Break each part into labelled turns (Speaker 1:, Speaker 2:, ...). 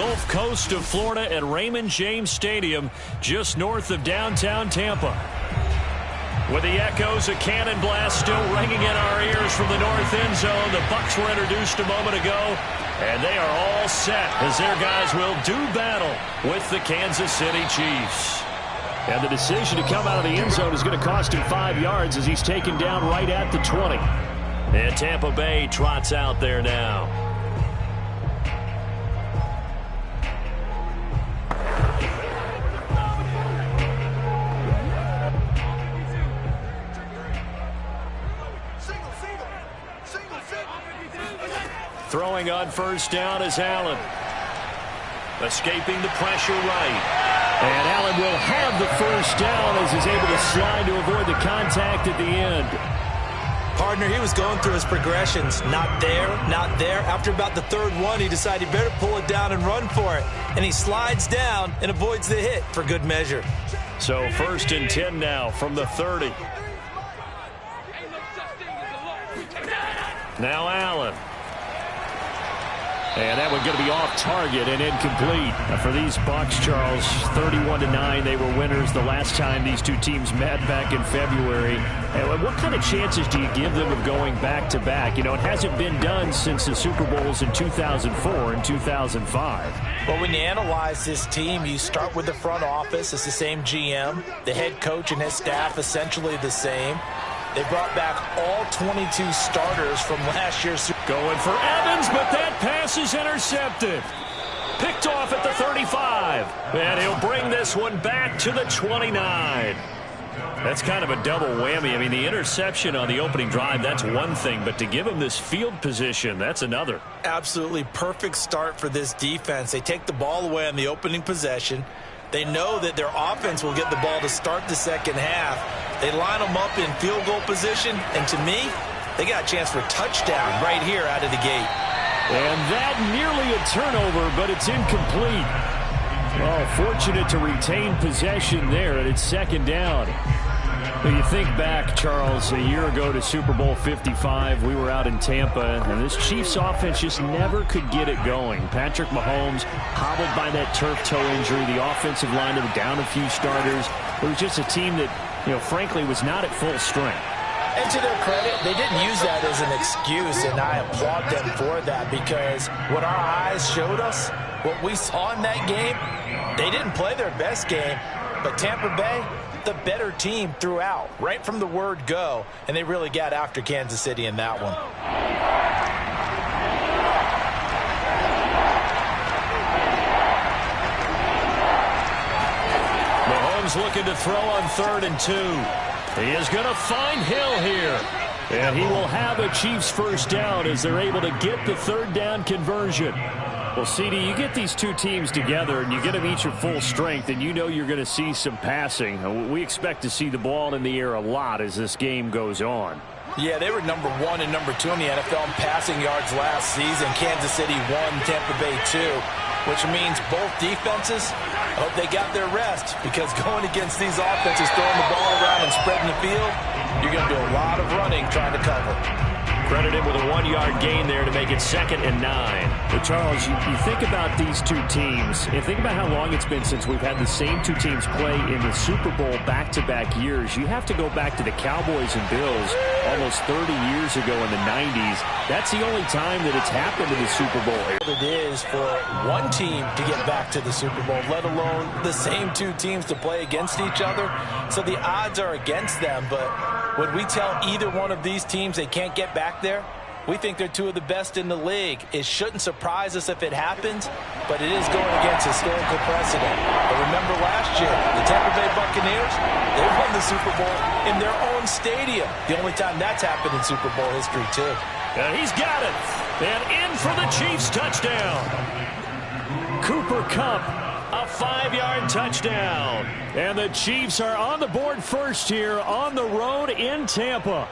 Speaker 1: Gulf Coast of Florida at Raymond James Stadium, just north of downtown Tampa. With the echoes of cannon blast still ringing in our ears from the north end zone, the Bucs were introduced a moment ago, and they are all set as their guys will do battle with the Kansas City Chiefs. And the decision to come out of the end zone is going to cost him 5 yards as he's taken down right at the 20. And Tampa Bay trots out there now. Throwing on first down is Allen. Escaping the pressure right. And Allen will have the first down as he's able to slide to avoid the contact at the end.
Speaker 2: Partner, he was going through his progressions. Not there, not there. After about the third one, he decided he better pull it down and run for it. And he slides down and avoids the hit for good measure.
Speaker 1: So 1st and 10 now from the 30. Now Allen. And that one going to be off target and incomplete. For these Bucs, Charles, 31-9, they were winners the last time these two teams met back in February. And what kind of chances do you give them of going back-to-back? You know, it hasn't been done since the Super Bowls in 2004 and 2005.
Speaker 2: Well, when you analyze this team, you start with the front office. It's the same GM. The head coach and his staff essentially the same. They brought back all 22 starters from last year's Super Bowl.
Speaker 1: Going for Evans, but that pass is intercepted. Picked off at the 35. And he'll bring this one back to the 29. That's kind of a double whammy. I mean, the interception on the opening drive, that's one thing. But to give him this field position, that's another.
Speaker 2: Absolutely perfect start for this defense. They take the ball away on the opening possession. They know that their offense will get the ball to start the second half. They line them up in field goal position, and to me, they got a chance for a touchdown right here out of the gate.
Speaker 1: And that nearly a turnover, but it's incomplete. Oh, fortunate to retain possession there, and it's second down. When you think back, Charles, a year ago to Super Bowl 55, we were out in Tampa, and this Chiefs offense just never could get it going. Patrick Mahomes hobbled by that turf toe injury. The offensive line was down a few starters. It was just a team that, you know, frankly, was not at full strength.
Speaker 2: And to their credit, they didn't use that as an excuse, and I applaud them for that, because what our eyes showed us, what we saw in that game, they didn't play their best game, but Tampa Bay, the better team throughout, right from the word go, and they really got after Kansas City in that one.
Speaker 1: Mahomes looking to throw on 3rd and 2. He is going to find Hill here. And he will have a Chiefs first down as they're able to get the 3rd down conversion. Well, CD, you get these two teams together and you get them each at full strength, and you know you're going to see some passing. We expect to see the ball in the air a lot as this game goes on.
Speaker 2: Yeah, they were number 1 and number 2 in the NFL in passing yards last season. Kansas City 1, Tampa Bay 2, which means both defenses, I hope they got their rest, because going against these offenses, throwing the ball around and spreading the field, you're going to do a lot of running trying to cover.
Speaker 1: Credit him with a 1-yard gain there to make it 2nd and 9. But Charles, you think about these two teams, and think about how long it's been since we've had the same two teams play in the Super Bowl back-to-back years. You have to go back to the Cowboys and Bills almost 30 years ago in the 90s. That's the only time that it's happened in the Super Bowl.
Speaker 2: It is for one team to get back to the Super Bowl, let alone the same two teams to play against each other. So the odds are against them, but would we tell either one of these teams they can't get back there? We think they're two of the best in the league. It shouldn't surprise us if it happens, but it is going against historical precedent. But remember last year, the Tampa Bay Buccaneers, they won the Super Bowl in their own stadium. The only time that's happened in Super Bowl history, too.
Speaker 1: And he's got it. And in for the Chiefs touchdown. Cooper Kupp, a 5-yard touchdown. And the Chiefs are on the board first here on the road in Tampa.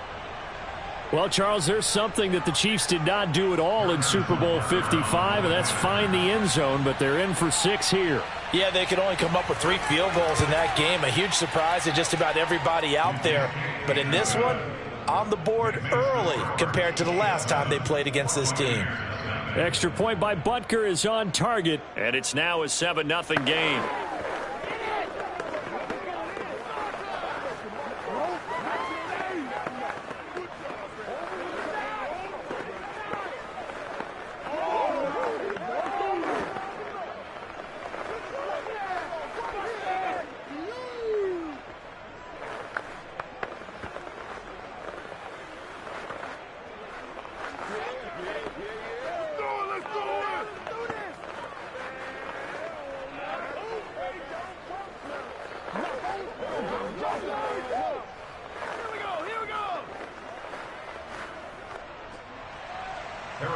Speaker 1: Well, Charles, there's something that the Chiefs did not do at all in Super Bowl 55, and that's find the end zone, but they're in for 6 here.
Speaker 2: Yeah, they could only come up with 3 field goals in that game. A huge surprise to just about everybody out there. But in this one, on the board early compared to the last time they played against this team.
Speaker 1: Extra point by Butker is on target, and it's now a 7-0 game.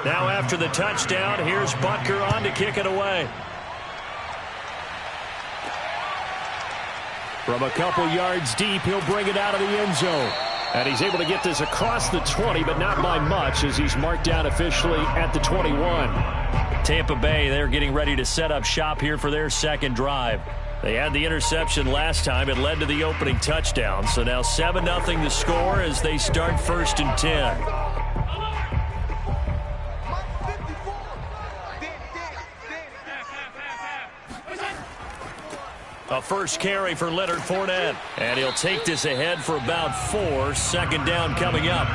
Speaker 1: Now after the touchdown, here's Butker on to kick it away. From a couple yards deep, he'll bring it out of the end zone. And he's able to get this across the 20, but not by much, as he's marked down officially at the 21. Tampa Bay, they're getting ready to set up shop here for their second drive. They had the interception last time. It led to the opening touchdown. So now 7-0 the score as they start 1st and 10. A first carry for Leonard Fournette. And he'll take this ahead for about 4. Second down coming up.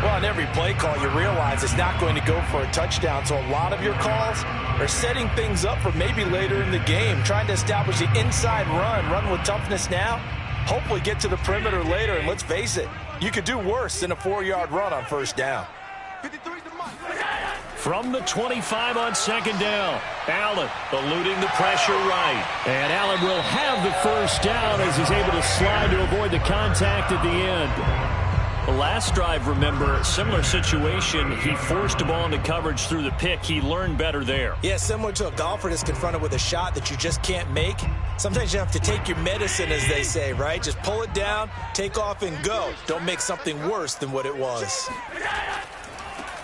Speaker 2: Well, on every play call, you realize it's not going to go for a touchdown. So a lot of your calls are setting things up for maybe later in the game, trying to establish the inside run with toughness now, hopefully get to the perimeter later. And let's face it, you could do worse than a 4-yard run on first down.
Speaker 1: From the 25 on second down, Allen eluding the pressure right. And Allen will have the first down as he's able to slide to avoid the contact at the end. The last drive, remember, similar situation. He forced a ball into coverage through the pick. He learned better there.
Speaker 3: Yeah, similar to a golfer that's confronted with a shot that you just can't make. Sometimes you have to take your medicine, as they say, right? Just pull it down, take off, and go. Don't make something worse than what it was.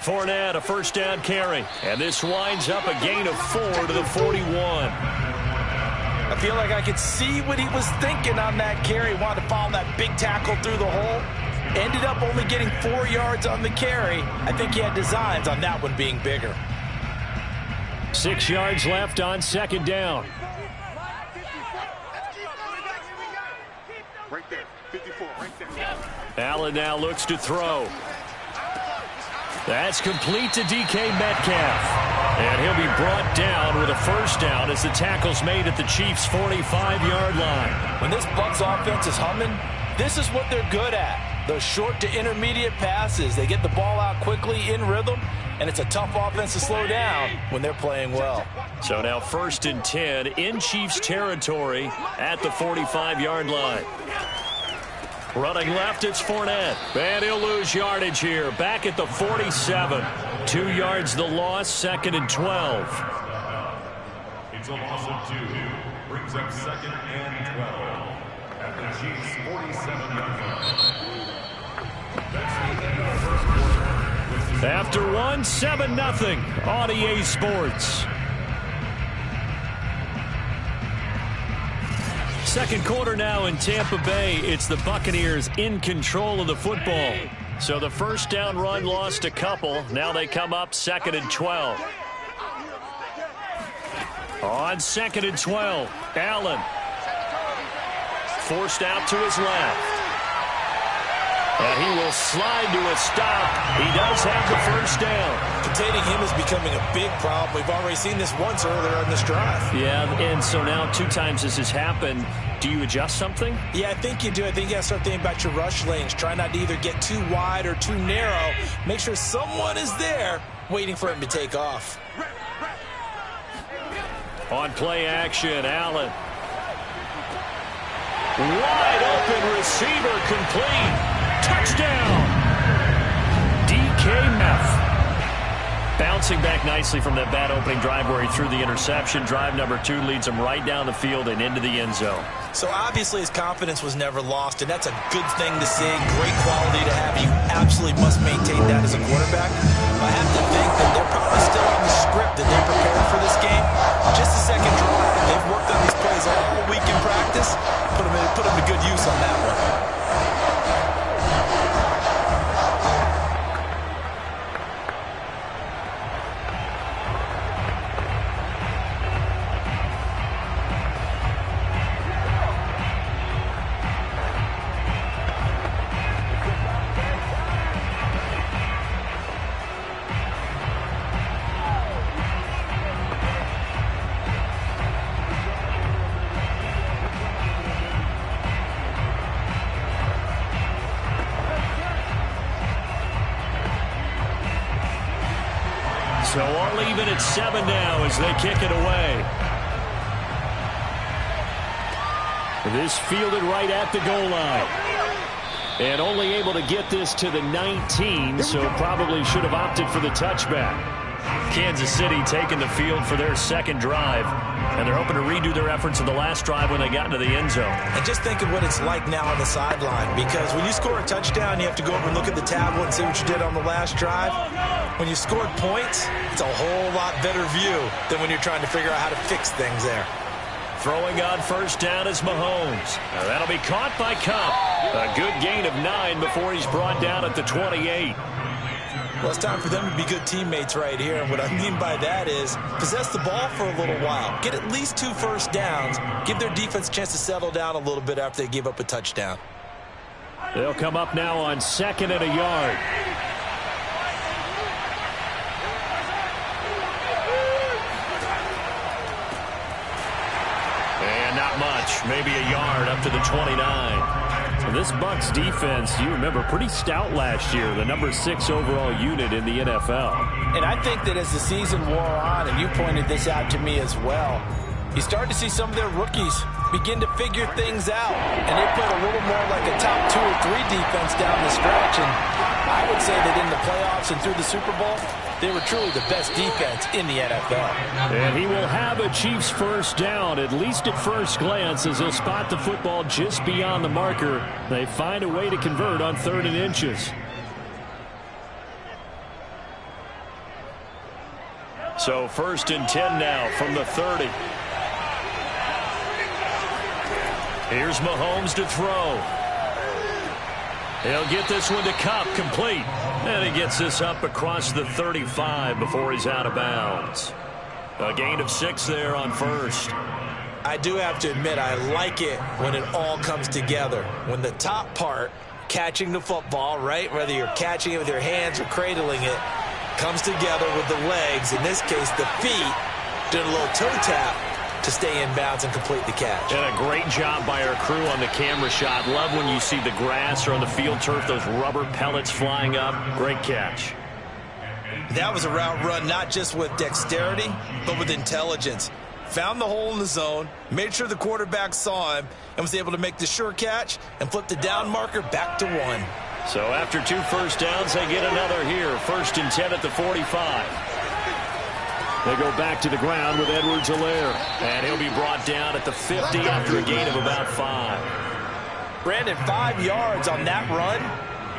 Speaker 1: Fournette, a first down carry. And this winds up a gain of 4 to the 41.
Speaker 2: I feel like I could see what he was thinking on that carry. Wanted to follow that big tackle through the hole. Ended up only getting 4 yards on the carry. I think he had designs on that one being bigger.
Speaker 1: 6 yards left on second down.
Speaker 4: Right there, 54, right there.
Speaker 1: Allen now looks to throw. That's complete to DK Metcalf. And he'll be brought down with a first down as the tackle's made at the Chiefs' 45-yard line.
Speaker 2: When this Bucs offense is humming, this is what they're good at. Those short to intermediate passes. They get the ball out quickly in rhythm, and it's a tough offense to slow down when they're playing well.
Speaker 1: So now 1st and 10 in Chiefs territory at the 45-yard line. Running left, it's Fournette. And he'll lose yardage here. Back at the 47. 2 yards the loss, 2nd and 12.
Speaker 5: It's a loss of 2. Brings up 2nd and 12. At the Chiefs' 47-yard line. That's the end of the first quarter.
Speaker 1: After 1, 7-0 on EA Sports. Second quarter now in Tampa Bay. It's the Buccaneers in control of the football. So the first down run lost a couple. Now they come up 2nd and 12. On 2nd and 12, Allen. Forced out to his left. And he will slide to a stop. He does have the first down.
Speaker 3: Containing him is becoming a big problem. We've already seen this once earlier in this drive.
Speaker 1: Yeah, and so now 2 times this has happened. Do you adjust something?
Speaker 3: Yeah, I think you do. I think you got to start thinking about your rush lanes. Try not to either get too wide or too narrow. Make sure someone is there waiting for him to take off.
Speaker 1: On play action, Allen. Wide open receiver complete. Touchdown! DK Metcalf. Bouncing back nicely from that bad opening drive where he threw the interception. Drive number 2 leads him right down the field and into the end zone.
Speaker 3: So obviously his confidence was never lost, and that's a good thing to see. Great quality to have. You absolutely must maintain that as a quarterback. I have to think that they're probably still on the script that they're prepared for this game. Just a second drive. They've worked on these plays all week in practice. Put them to good use on that one.
Speaker 1: So all even at 7 now as they kick it away. This fielded right at the goal line. And only able to get this to the 19, so probably should have opted for the touchback. Kansas City taking the field for their second drive, and they're hoping to redo their efforts in the last drive when they got into the end zone.
Speaker 3: And just think of what it's like now on the sideline, because when you score a touchdown, you have to go over and look at the tablet and see what you did on the last drive. When you scored points, it's a whole lot better view than when you're trying to figure out how to fix things there.
Speaker 1: Throwing on first down is Mahomes. Now that'll be caught by Kupp. A good gain of 9 before he's brought down at the 28.
Speaker 3: Well, it's time for them to be good teammates right here. And what I mean by that is possess the ball for a little while. Get at least 2 first downs. Give their defense a chance to settle down a little bit after they give up a touchdown.
Speaker 1: They'll come up now on 2nd and a yard. And not much. Maybe a yard up to the 29. And this Bucs defense, you remember, pretty stout last year, the number 6 overall unit in the NFL.
Speaker 2: And I think that as the season wore on, and you pointed this out to me as well, you start to see some of their rookies begin to figure things out. And they put a little more like a top 2 or 3 defense down the stretch. And I would say that in the playoffs and through the Super Bowl, they were truly the best defense in the NFL.
Speaker 1: And he will have a Chiefs first down, at least at first glance, as he'll spot the football just beyond the marker. They find a way to convert on 3rd and inches. So 1st and 10 now from the 30. Here's Mahomes to throw. He'll get this one to Kupp, complete. And he gets this up across the 35 before he's out of bounds. A gain of 6 there on 1st.
Speaker 3: I do have to admit, I like it when it all comes together. When the top part, catching the football, right, whether you're catching it with your hands or cradling it, comes together with the legs, in this case the feet, did a little toe tap to stay in bounds and complete the catch.
Speaker 1: And a great job by our crew on the camera shot. Love when you see the grass or on the field turf, those rubber pellets flying up. Great catch.
Speaker 3: That was a route run not just with dexterity, but with intelligence. Found the hole in the zone, made sure the quarterback saw him, and was able to make the sure catch and flip the down marker back to 1.
Speaker 1: So after 2 first downs, they get another here. 1st and 10 at the 45. They go back to the ground with Edwards-Helaire. And he'll be brought down at the 50 after a gain of about 5.
Speaker 2: Brandon, 5 yards on that run.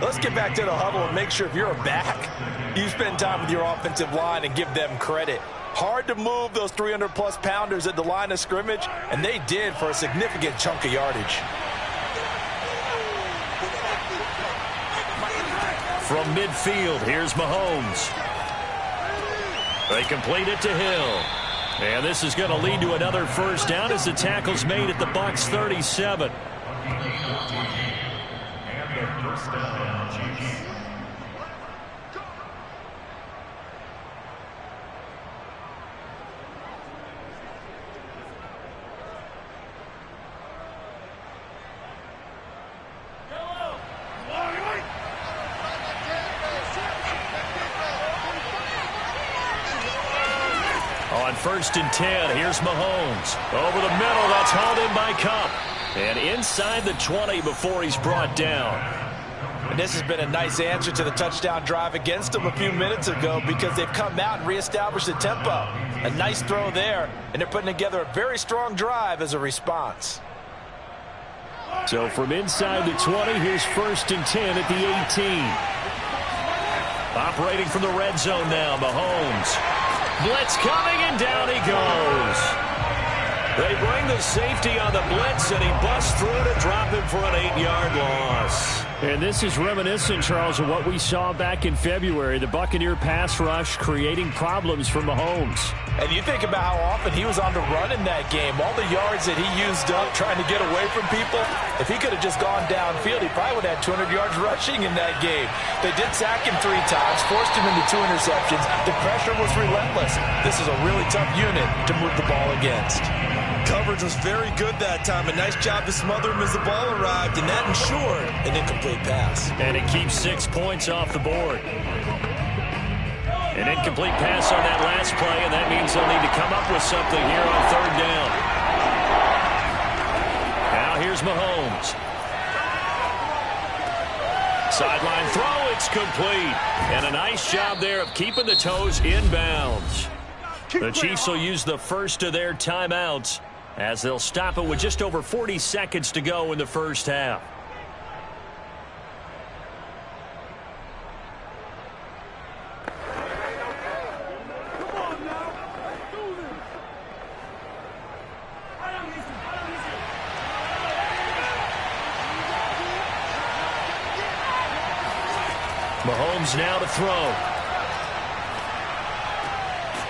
Speaker 2: Let's get back to the huddle and make sure if you're a back, you spend time with your offensive line and give them credit. Hard to move those 300-plus pounders at the line of scrimmage, and they did for a significant chunk of yardage.
Speaker 1: From midfield, here's Mahomes. They complete it to Hill. And this is going to lead to another first down as the tackle's made at the Bucs 37.
Speaker 5: And the first down, Chiefs.
Speaker 1: On 1st and 10, here's Mahomes. Over the middle, that's hauled in by Kupp. And inside the 20 before he's brought down.
Speaker 2: And this has been a nice answer to the touchdown drive against them a few minutes ago because they've come out and reestablished the tempo. A nice throw there, and they're putting together a very strong drive as a response.
Speaker 1: So from inside the 20, here's 1st and 10 at the 18. Operating from the red zone now, Mahomes. Blitz coming, and down he goes. They bring the safety on the blitz, and he busts through to drop him for an 8-yard loss. And this is reminiscent, Charles, of what we saw back in February. The Buccaneer pass rush creating problems for Mahomes.
Speaker 2: And you think about how often he was on the run in that game. All the yards that he used up trying to get away from people. If he could have just gone downfield, he probably would have had 200 yards rushing in that game. They did sack him 3 times, forced him into 2 interceptions. The pressure was relentless. This is a really tough unit to move the ball against.
Speaker 3: Coverage was very good that time. A nice job to smother him as the ball arrived, and that ensured an incomplete pass.
Speaker 1: And it keeps 6 points off the board. An incomplete pass on that last play, and that means they'll need to come up with something here on third down. Now here's Mahomes. Sideline throw, it's complete. And a nice job there of keeping the toes in bounds. The Chiefs will use the first of their timeouts as they'll stop it with just over 40 seconds to go in the first half. Mahomes now to throw.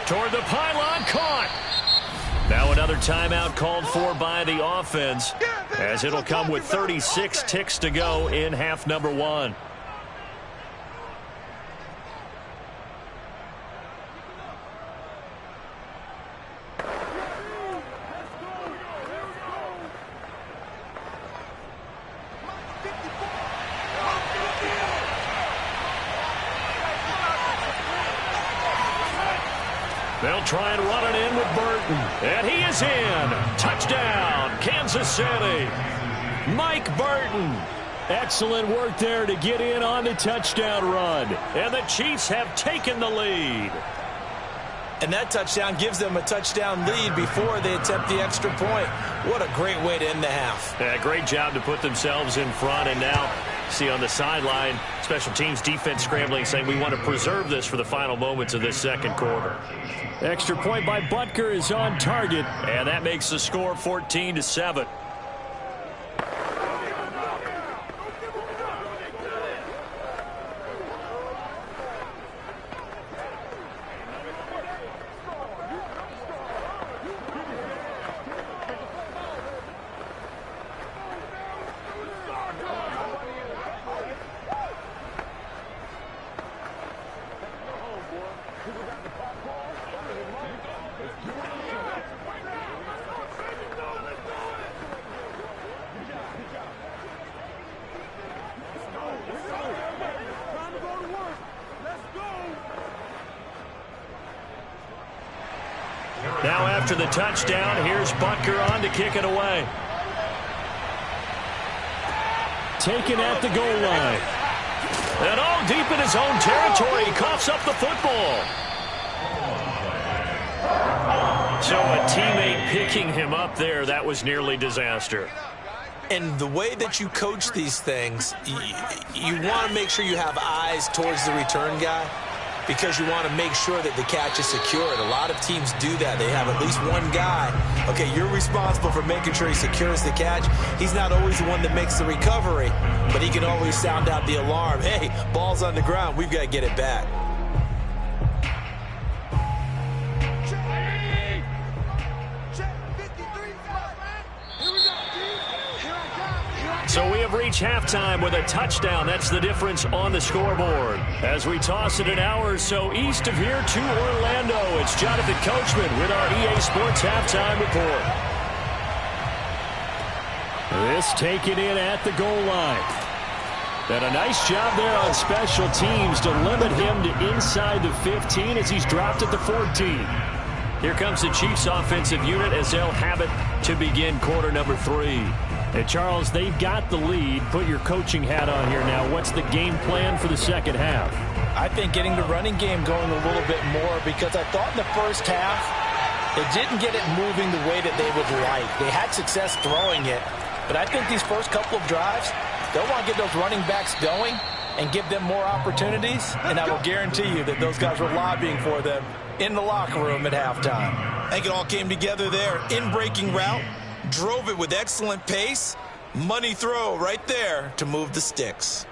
Speaker 1: Toward the pylon, caught. Now another timeout called for by the offense, as it'll come with 36 ticks to go in half number one. They'll try and run it in with Burton. And he is in. Touchdown, Kansas City. Mike Burton. Excellent work there to get in on the touchdown run. And the Chiefs have taken the lead.
Speaker 2: And that touchdown gives them a touchdown lead before they attempt the extra point. What a great way to end the half.
Speaker 1: Yeah, great job to put themselves in front. And now, see on the sideline, special teams defense scrambling, saying we want to preserve this for the final moments of this second quarter. Extra point by Butker is on target, and that makes the score 14-7. Now after the touchdown, here's Butker on to kick it away. Taken at the goal line. And all deep in his own territory, he coughs up the football. So a teammate picking him up there, that was nearly disaster.
Speaker 2: And the way that you coach these things, you want to make sure you have eyes towards the return guy, because you want to make sure that the catch is secured. A lot of teams do that. They have at least one guy. Okay, you're responsible for making sure he secures the catch. He's not always the one that makes the recovery, but he can always sound out the alarm. Hey, ball's on the ground. We've got to get it back.
Speaker 1: So we have reached halftime with a touchdown. That's the difference on the scoreboard. As we toss it an hour or so east of here to Orlando, it's Jonathan Coachman with our EA Sports Halftime Report. This taken in at the goal line. And a nice job there on special teams to limit him to inside the 15 as he's dropped at the 14. Here comes the Chiefs offensive unit as they'll have it to begin quarter number 3. And Charles, they've got the lead. Put your coaching hat on here now. What's the game plan for the second half?
Speaker 2: I think getting the running game going a little bit more, because I thought in the first half they didn't get it moving the way that they would like. They had success throwing it, but I think these first couple of drives, they'll want to get those running backs going and give them more opportunities, and I will guarantee you that those guys were lobbying for them in the locker room at halftime.
Speaker 3: I think it all came together there. In-breaking route, drove it with excellent pace. Money throw right there to move the sticks.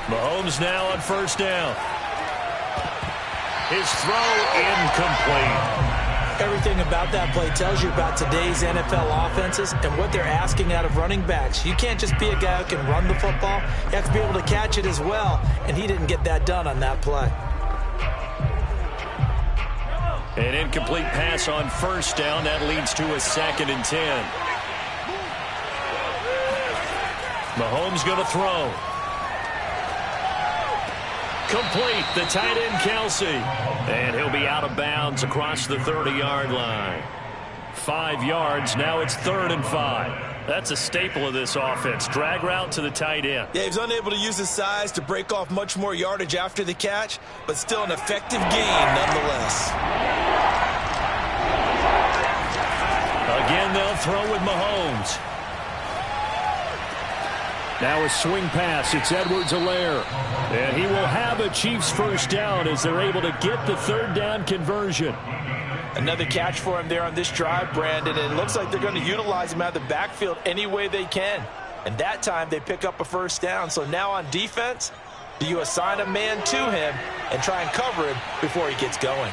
Speaker 1: Mahomes now on first down. His throw incomplete.
Speaker 2: Everything about that play tells you about today's NFL offenses and what they're asking out of running backs. You can't just be a guy who can run the football. You have to be able to catch it as well, and he didn't get that done on that play.
Speaker 1: An incomplete pass on first down. That leads to a 2nd and 10. Mahomes going to throw. Complete. The tight end, Kelsey. And he'll be out of bounds across the 30-yard line. 5 yards. Now it's 3rd and 5. That's a staple of this offense. Drag route to the tight end.
Speaker 3: Yeah, he was unable to use his size to break off much more yardage after the catch, but still an effective gain nonetheless.
Speaker 1: Again, they'll throw with Mahomes. Now a swing pass. It's Edwards-Helaire. And he will have a Chiefs first down as they're able to get the 3rd down conversion.
Speaker 2: Another catch for him there on this drive, Brandon. And it looks like they're going to utilize him out of the backfield any way they can. And that time they pick up a first down. So now on defense, do you assign a man to him and try and cover him before he gets going?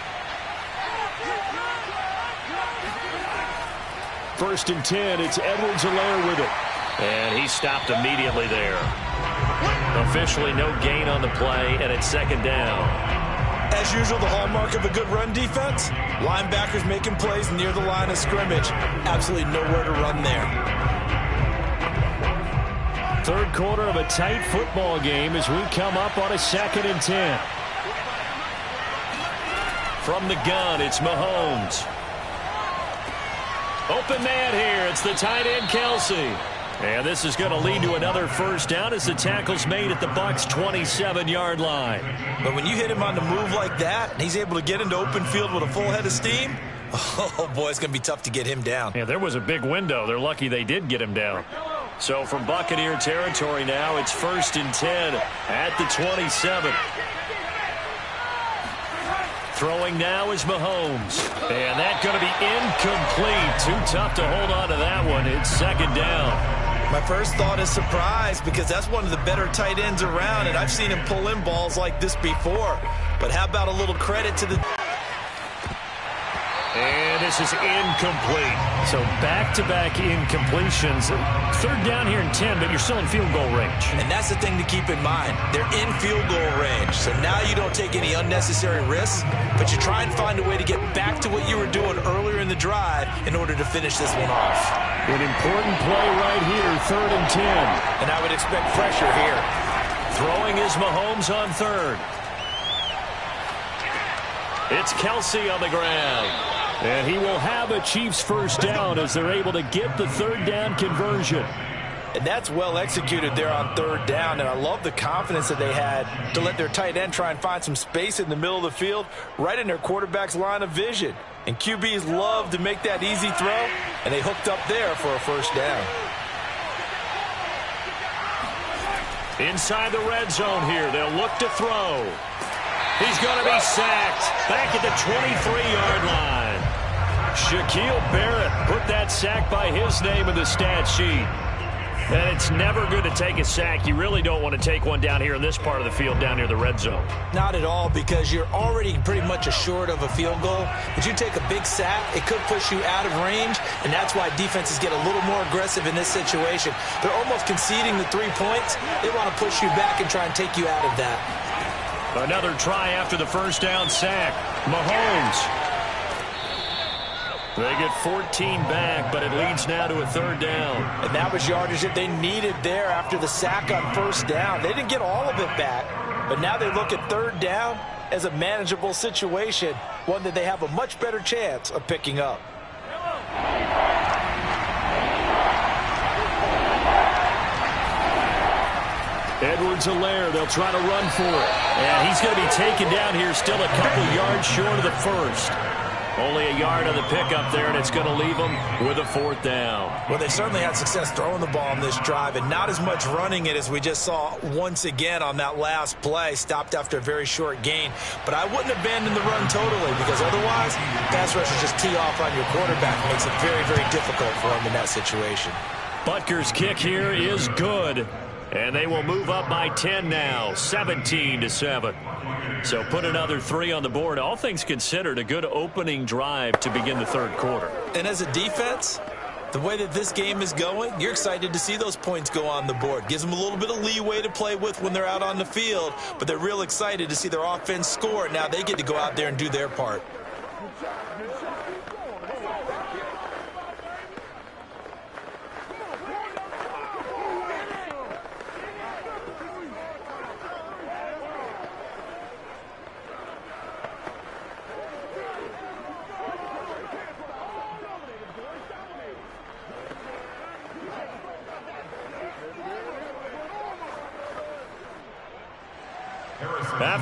Speaker 1: 1st and 10. It's Edwards-Helaire with it. And he stopped immediately there. Officially no gain on the play, and it's 2nd down.
Speaker 3: As usual, the hallmark of a good run defense, linebackers making plays near the line of scrimmage. Absolutely nowhere to run there.
Speaker 1: 3rd quarter of a tight football game as we come up on a 2nd and 10. From the gun, it's Mahomes. Open man here. It's the tight end, Kelsey. And this is going to lead to another first down as the tackle's made at the Bucs' 27-yard line.
Speaker 3: But when you hit him on the move like that, and he's able to get into open field with a full head of steam, oh, boy, it's going to be tough to get him down.
Speaker 1: Yeah, there was a big window. They're lucky they did get him down. So from Buccaneer territory now, it's 1st and 10 at the 27. Throwing now is Mahomes. And that's going to be incomplete. Too tough to hold on to that one. It's 2nd down.
Speaker 3: My first thought is surprise because that's one of the better tight ends around, and I've seen him pull in balls like this before. But how about a little credit to the...
Speaker 1: And this is incomplete. So back-to-back incompletions. 3rd down here in 10, but you're still in field goal range.
Speaker 3: And that's the thing to keep in mind. They're in field goal range. So now you don't take any unnecessary risks, but you try and find a way to get back to what you were doing earlier in the drive in order to finish this one off.
Speaker 1: An important play right here, 3rd and 10.
Speaker 3: And I would expect pressure here.
Speaker 1: Throwing is Mahomes on 3rd. It's Kelsey on the ground. And he will have a Chiefs first down as they're able to get the 3rd down conversion.
Speaker 3: And that's well executed there on 3rd down. And I love the confidence that they had to let their tight end try and find some space in the middle of the field, right in their quarterback's line of vision. And QBs love to make that easy throw, and they hooked up there for a first down.
Speaker 1: Inside the red zone here, they'll look to throw. He's going to be sacked back at the 23-yard line. Shaquille Barrett put that sack by his name in the stat sheet. And it's never good to take a sack. You really don't want to take one down here in this part of the field down near the red zone.
Speaker 3: Not at all, because you're already pretty much assured of a field goal. But you take a big sack, it could push you out of range, and that's why defenses get a little more aggressive in this situation. They're almost conceding the 3 points. They want to push you back and try and take you out of that.
Speaker 1: Another try after the first down sack. Mahomes. They get 14 back, but it leads now to a 3rd down.
Speaker 3: And that was yardage that they needed there after the sack on first down. They didn't get all of it back, but now they look at 3rd down as a manageable situation, one that they have a much better chance of picking up.
Speaker 1: Edwards-Helaire, they'll try to run for it. And he's going to be taken down here, still a couple yards short of the first. Only a yard on the pickup there, and it's going to leave them with a 4th down.
Speaker 3: Well, they certainly had success throwing the ball on this drive, and not as much running it as we just saw once again on that last play, stopped after a very short gain. But I wouldn't abandon the run totally, because otherwise, pass rushers just tee off on your quarterback. It makes it very, very difficult for him in that situation.
Speaker 1: Butker's kick here is good, and they will move up by 10 now, 17-7. So put another 3 on the board. All things considered, a good opening drive to begin the 3rd quarter.
Speaker 3: And as a defense, the way that this game is going, you're excited to see those points go on the board. Gives them a little bit of leeway to play with when they're out on the field, but they're real excited to see their offense score. Now they get to go out there and do their part.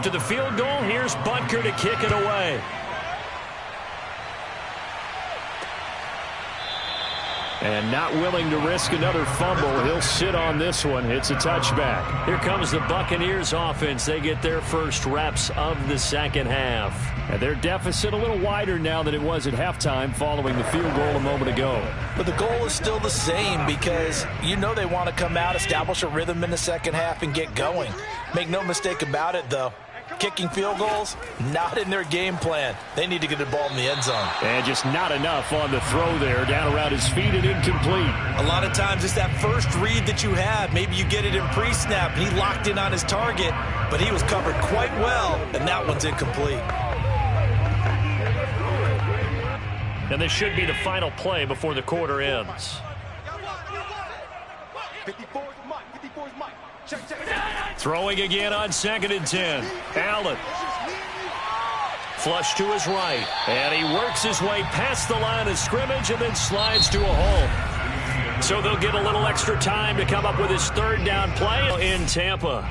Speaker 1: after the field goal. Here's Butker to kick it away. And not willing to risk another fumble. He'll sit on this one. It's a touchback. Here comes the Buccaneers offense. They get their first reps of the second half. And their deficit a little wider now than it was at halftime following the field goal a moment ago.
Speaker 2: But the goal is still the same because you know they want to come out, establish a rhythm in the second half, and get going. Make no mistake about it, though. Kicking field goals, not in their game plan. They need to get the ball in the end zone.
Speaker 1: And just not enough on the throw there. Down around his feet and incomplete.
Speaker 3: A lot of times it's that first read that you have. Maybe you get it in pre-snap. He locked in on his target, but he was covered quite well, and that one's incomplete.
Speaker 1: And this should be the final play before the quarter ends.
Speaker 4: 54 is Mike. 54 is Mike. Check.
Speaker 1: Throwing again on 2nd and 10. Allen. Flush to his right. And he works his way past the line of scrimmage and then slides to a hole. So they'll get a little extra time to come up with his third down play in Tampa.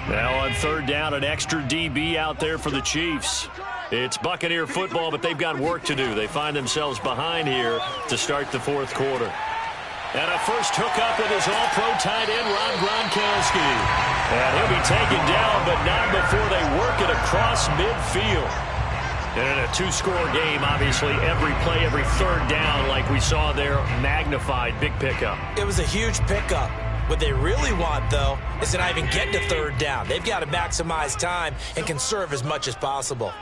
Speaker 1: Now on third down, an extra DB out there for the Chiefs. It's Buccaneer football, but they've got work to do. They find themselves behind here to start the fourth quarter. And a first hookup with his all-pro tight end, Rob Gronkowski. And he'll be taken down, but not before they work it across midfield. And in a two-score game, obviously, every play, every third down, like we saw there, magnified. Big pickup.
Speaker 3: It was a huge pickup. What they really want, though, is to not even get to third down. They've got to maximize time and conserve as much as possible.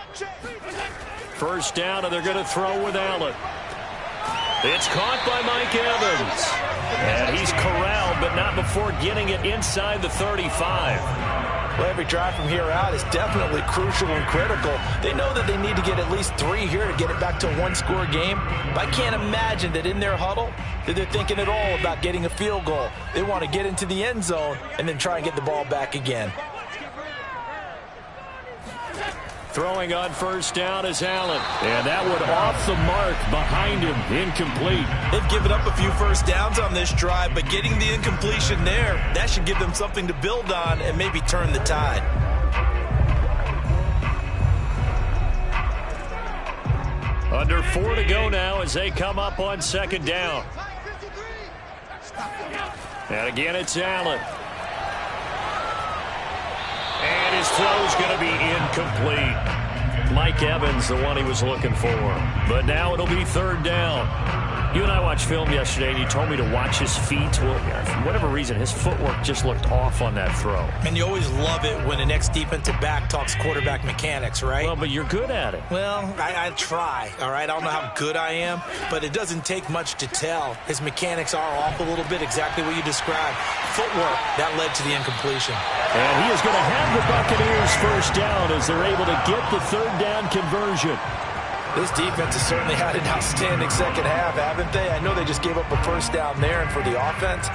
Speaker 1: First down, and they're going to throw with Allen. It's caught by Mike Evans. And he's corralled, but not before getting it inside the 35.
Speaker 2: Well, every drive from here out is definitely crucial and critical. They know that they need to get at least 3 here to get it back to a one-score game. But I can't imagine that in their huddle that they're thinking at all about getting a field goal. They want to get into the end zone and then try and get the ball back again.
Speaker 1: Throwing on first down is Allen. And that one off the mark behind him. Incomplete.
Speaker 3: They've given up a few first downs on this drive, but getting the incompletion there, that should give them something to build on and maybe turn the tide.
Speaker 1: Under 4 to go now as they come up on second down. And again, it's Allen. And his throw's going to be incomplete. Mike Evans, the one he was looking for. But now it'll be third down. You and I watched film yesterday, and you told me to watch his feet. Well, for whatever reason, his footwork just looked off on that throw.
Speaker 3: And you always love it when the next defensive back talks quarterback mechanics, right?
Speaker 1: Well, but you're good at it.
Speaker 3: Well, I try, all right? I don't know how good I am, but it doesn't take much to tell. His mechanics are off a little bit, exactly what you described. Footwork, that led to the incompletion.
Speaker 1: And he is going to have the Buccaneers first down as they're able to get the third down conversion.
Speaker 2: This defense has certainly had an outstanding second half, haven't they? I know they just gave up a first down there, and for the offense,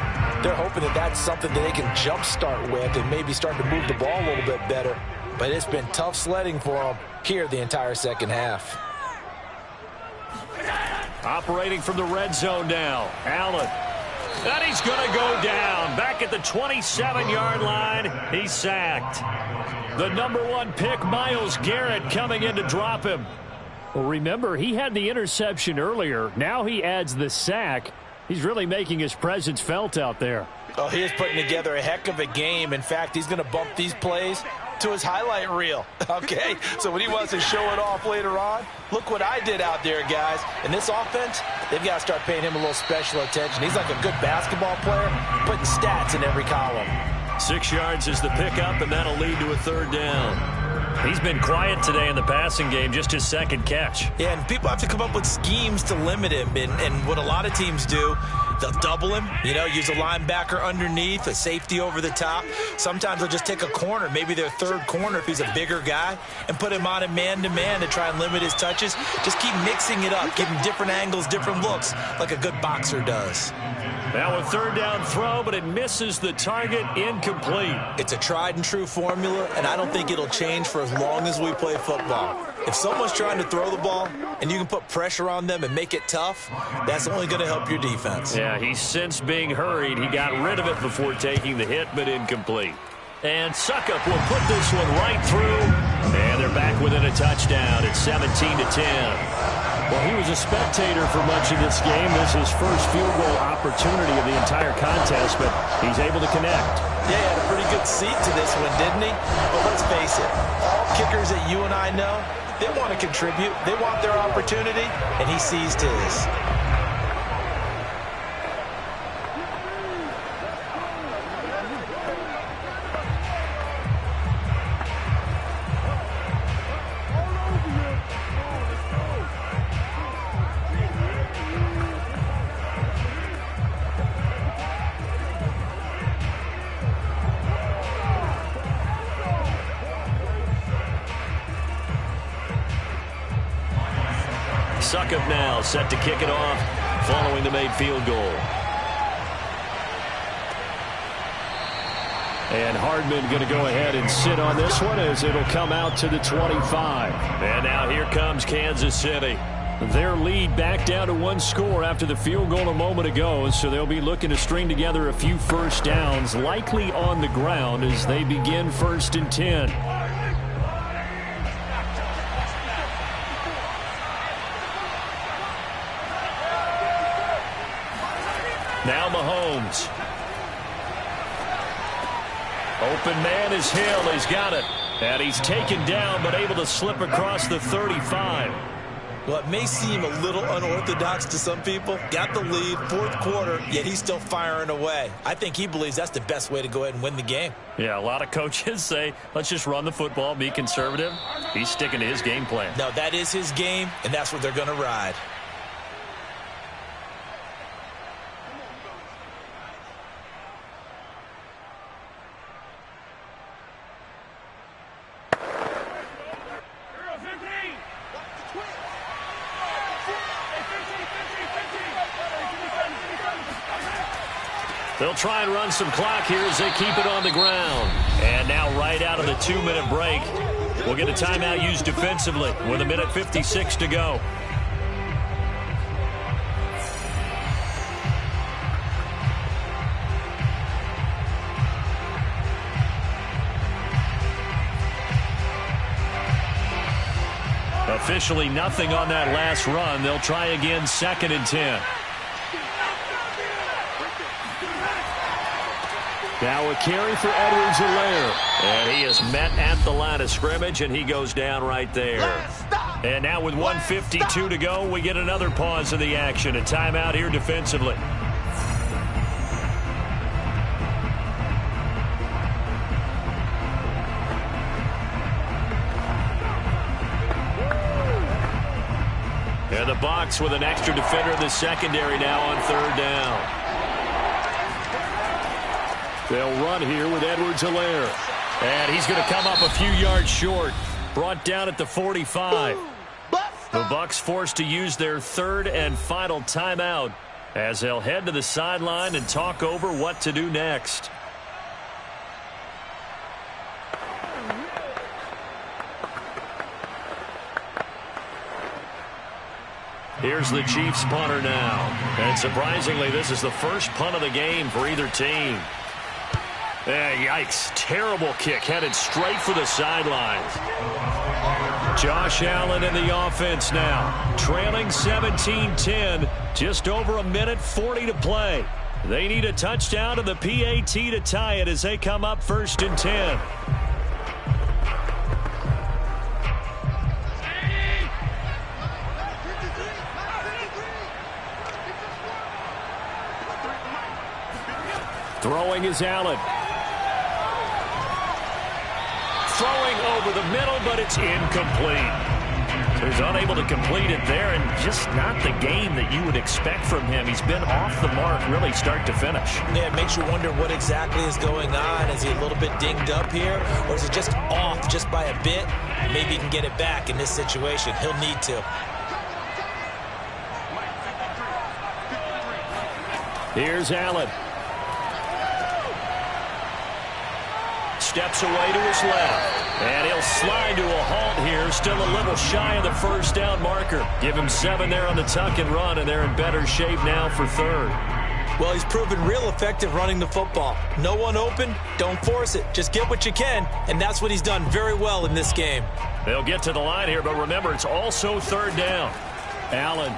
Speaker 2: they're hoping that that's something that they can jumpstart with and maybe start to move the ball a little bit better. But it's been tough sledding for them here the entire second half.
Speaker 1: Operating from the red zone now, Allen. And he's going to go down. Back at the 27-yard line, he's sacked. The number 1 pick, Myles Garrett, coming in to drop him. Well, remember, he had the interception earlier. Now he adds the sack. He's really making his presence felt out there.
Speaker 2: Oh, he is putting together a heck of a game. In fact, he's going to bump these plays to his highlight reel. Okay, so when he wants to show it off later on, look what I did out there, guys. In this offense, they've got to start paying him a little special attention. He's like a good basketball player, putting stats in every column.
Speaker 1: 6 yards is the pickup, and that'll lead to a third down. He's been quiet today in the passing game, just his second catch.
Speaker 3: Yeah, and people have to come up with schemes to limit him. And what a lot of teams do, they'll double him, use a linebacker underneath, a safety over the top. Sometimes they'll just take a corner, maybe their third corner if he's a bigger guy, and put him on a man-to-man to try and limit his touches. Just keep mixing it up, give him different angles, different looks, like a good boxer does.
Speaker 1: Now a third down throw, but it misses the target, incomplete.
Speaker 3: It's a tried and true formula, and I don't think it'll change for as long as we play football. If someone's trying to throw the ball and you can put pressure on them and make it tough, that's only going to help your defense.
Speaker 1: Yeah, he's since being hurried. He got rid of it before taking the hit, but incomplete. And Suckup will put this one right through. And they're back within a touchdown. It's 17-10. Well, he was a spectator for much of this game. This is his first field goal opportunity of the entire contest, but he's able to connect.
Speaker 2: Yeah, he had a pretty good seat to this one, didn't he? But let's face it, all kickers that you and I know, they want to contribute. They want their opportunity, and he seized his.
Speaker 1: Suckup now set to kick it off following the made field goal. And Hardman going to go ahead and sit on this one as it'll come out to the 25. And now here comes Kansas City. Their lead back down to one score after the field goal a moment ago, so they'll be looking to string together a few first downs, likely on the ground as they begin 1st and 10. Now Mahomes. Open man is Hill. He's got it. And he's taken down but able to slip across the 35.
Speaker 2: Well, it may seem a little unorthodox to some people. Got the lead, 4th quarter, yet he's still firing away. I think he believes that's the best way to go ahead and win the game.
Speaker 1: Yeah, a lot of coaches say, let's just run the football, be conservative. He's sticking to his game plan.
Speaker 2: No, that is his game, and that's what they're going to ride.
Speaker 1: They'll try and run some clock here as they keep it on the ground. And now right out of the 2-minute break, we'll get a timeout used defensively with 1:56 to go. Officially nothing on that last run. They'll try again 2nd and 10. Now a carry for Edwards-Helaire. And he is met at the line of scrimmage, and he goes down right there. And now with 1:52 to go, we get another pause of the action. A timeout here defensively. And the Bucs with an extra defender in the secondary now on 3rd down. They'll run here with Edwards-Helaire. And he's going to come up a few yards short. Brought down at the 45. The Bucs forced to use their 3rd and final timeout as they'll head to the sideline and talk over what to do next. Here's the Chiefs punter now. And surprisingly, this is the first punt of the game for either team. Yikes. Terrible kick headed straight for the sidelines. Josh Allen in the offense now. Trailing 17-10. Just over 1:40 to play. They need a touchdown and the PAT to tie it as they come up 1st and 10. Throwing is Allen. Throwing over the middle, but it's incomplete. So he's unable to complete it there, and just not the game that you would expect from him. He's been off the mark really start to finish.
Speaker 2: Yeah, it makes you wonder what exactly is going on. Is he a little bit dinged up here, or is it just off just by a bit? Maybe he can get it back in this situation. He'll need to.
Speaker 1: Here's Allen. Steps away to his left. And he'll slide to a halt here. Still a little shy of the 1st down marker. Give him 7 there on the tuck and run, and they're in better shape now for 3rd.
Speaker 3: Well, he's proven real effective running the football. No one open, don't force it. Just get what you can, and that's what he's done very well in this game.
Speaker 1: They'll get to the line here, but remember, it's also third down. Allen.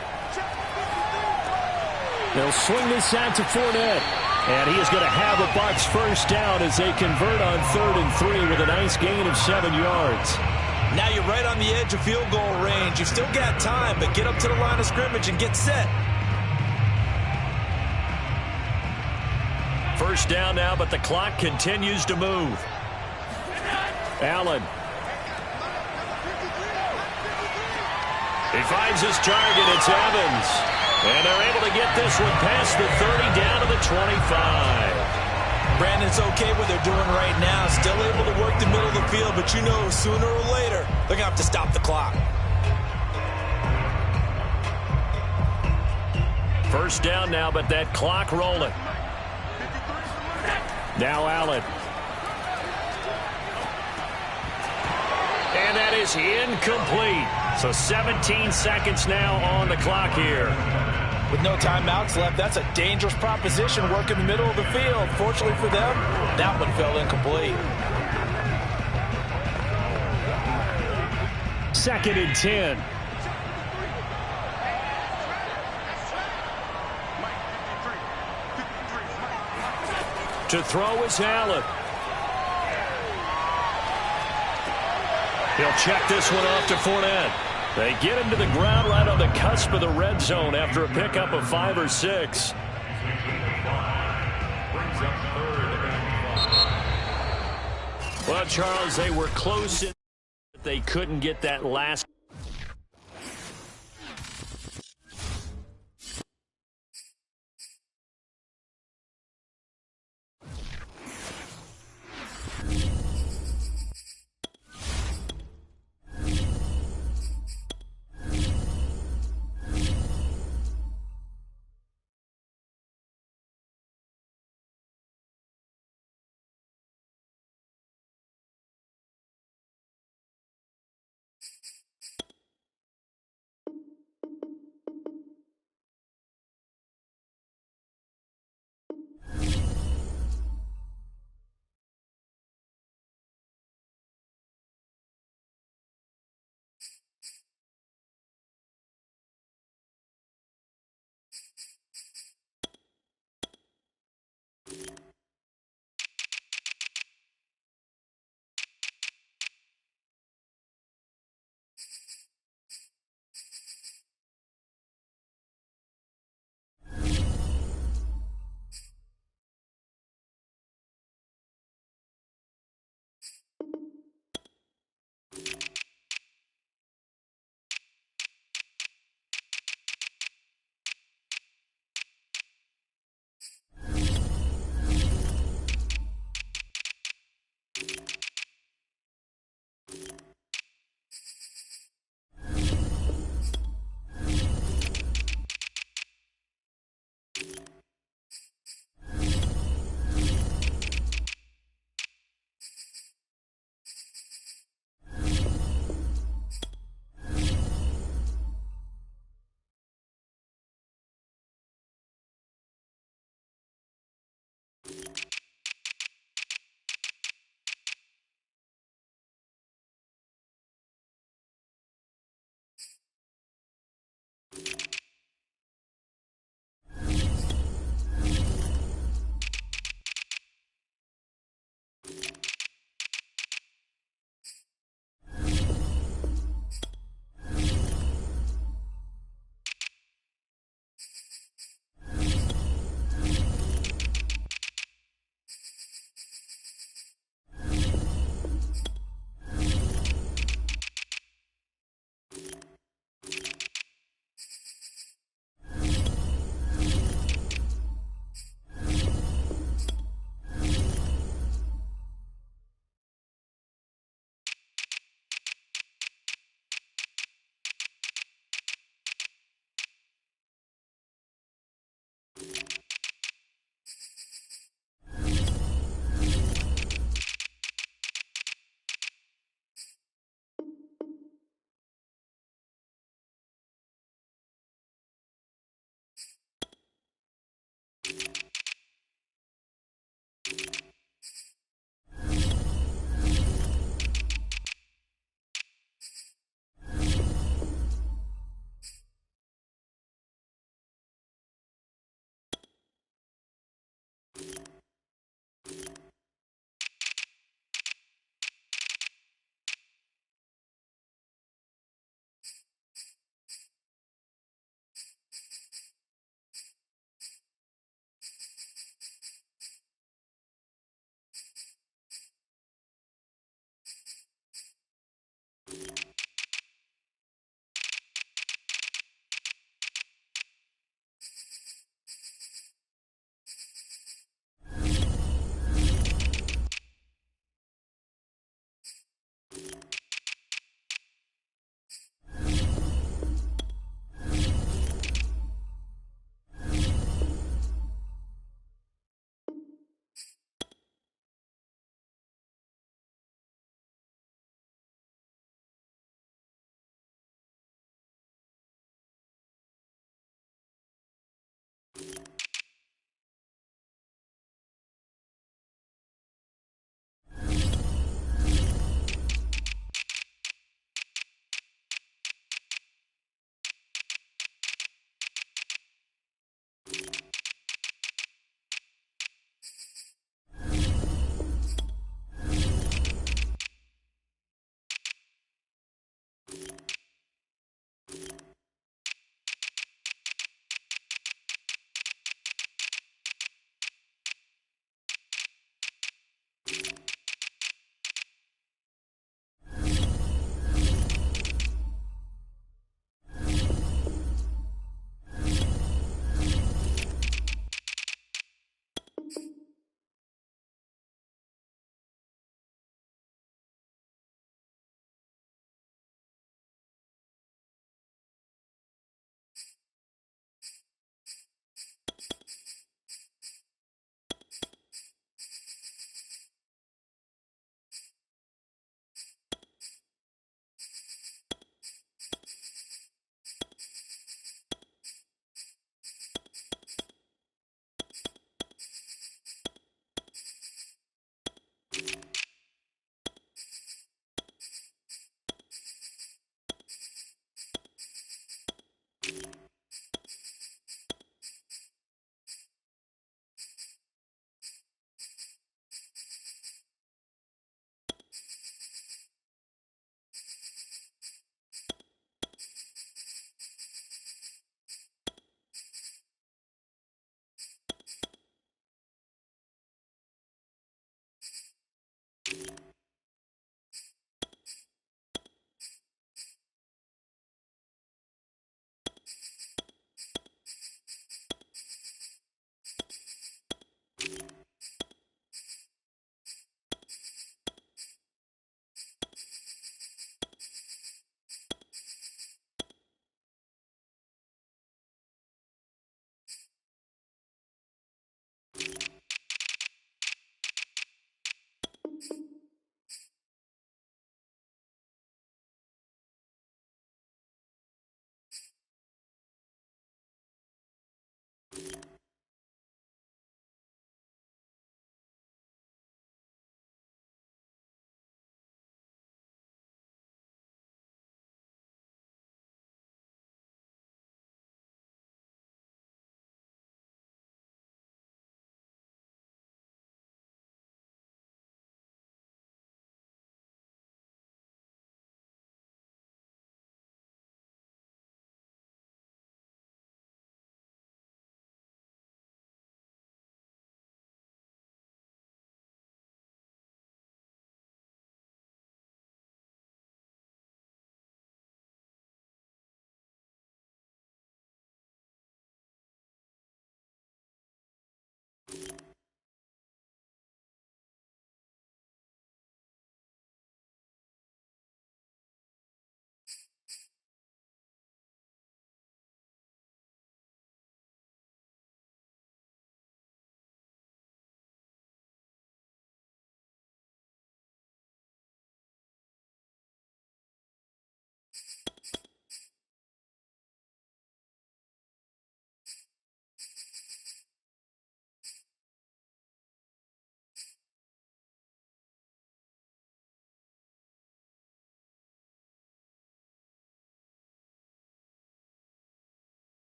Speaker 1: They'll swing this out to Fournette. And he is going to have a Bucs first down as they convert on 3rd and 3 with a nice gain of 7 yards.
Speaker 3: Now you're right on the edge of field goal range. You've still got time, but get up to the line of scrimmage and get set.
Speaker 1: First down now, but the clock continues to move. Allen. He finds his target. It's Evans. And they're able to get this one past the 30 down to the 25.
Speaker 3: Brandon, it's okay what they're doing right now. Still able to work the middle of the field, but you know sooner or later they're going to have to stop the clock.
Speaker 1: First down now, but that clock rolling. Now Allen. And that is incomplete. So 17 seconds now on the clock here.
Speaker 2: With no timeouts left, that's a dangerous proposition, work in the middle of the field. Fortunately for them, that one fell incomplete.
Speaker 1: 2nd and 10. To throw is Allen. He'll check this one off to Fournette. They get him to the ground right on the cusp of the red zone after a pickup of 5 or 6. Well, Charles, they were close in. They couldn't get that last.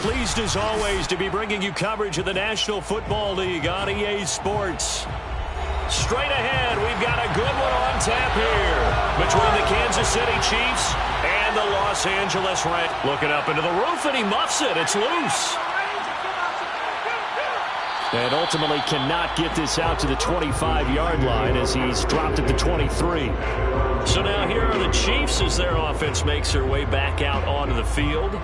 Speaker 1: pleased as always to be bringing you coverage of the National Football League on EA Sports. Straight ahead, we've got a good one on tap here between the Kansas City Chiefs and the Los Angeles Rams. Looking up into the roof, and he muffs it. It's loose. And ultimately cannot get this out to the 25-yard line as he's dropped at the 23. So now here are the Chiefs as their offense makes their way back out onto the field.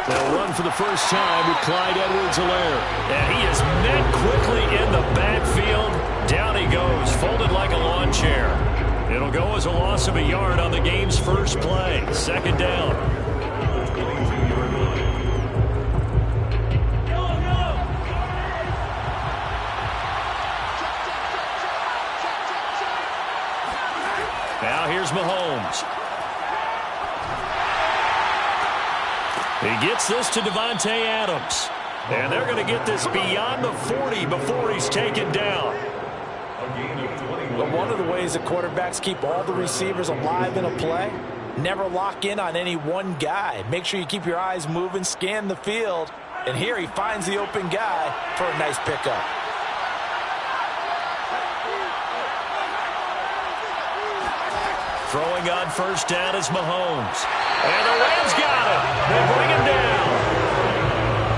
Speaker 1: They'll run for the first time with Clyde Edwards-Helaire. And he is met quickly in the backfield. Down he goes, folded like a lawn chair. It'll go as a loss of a yard on the game's first play. Second down. Now here's Mahomes. He gets this to Devontae Adams. And they're going to get this beyond the 40 before he's taken down.
Speaker 2: But one of the ways that quarterbacks keep all the receivers alive in a play, never lock in on any one guy. Make sure you keep your eyes moving, scan the field. And here he finds the open guy for a nice pickup.
Speaker 1: Throwing on first down is Mahomes. And the Rams got him. They bring him down.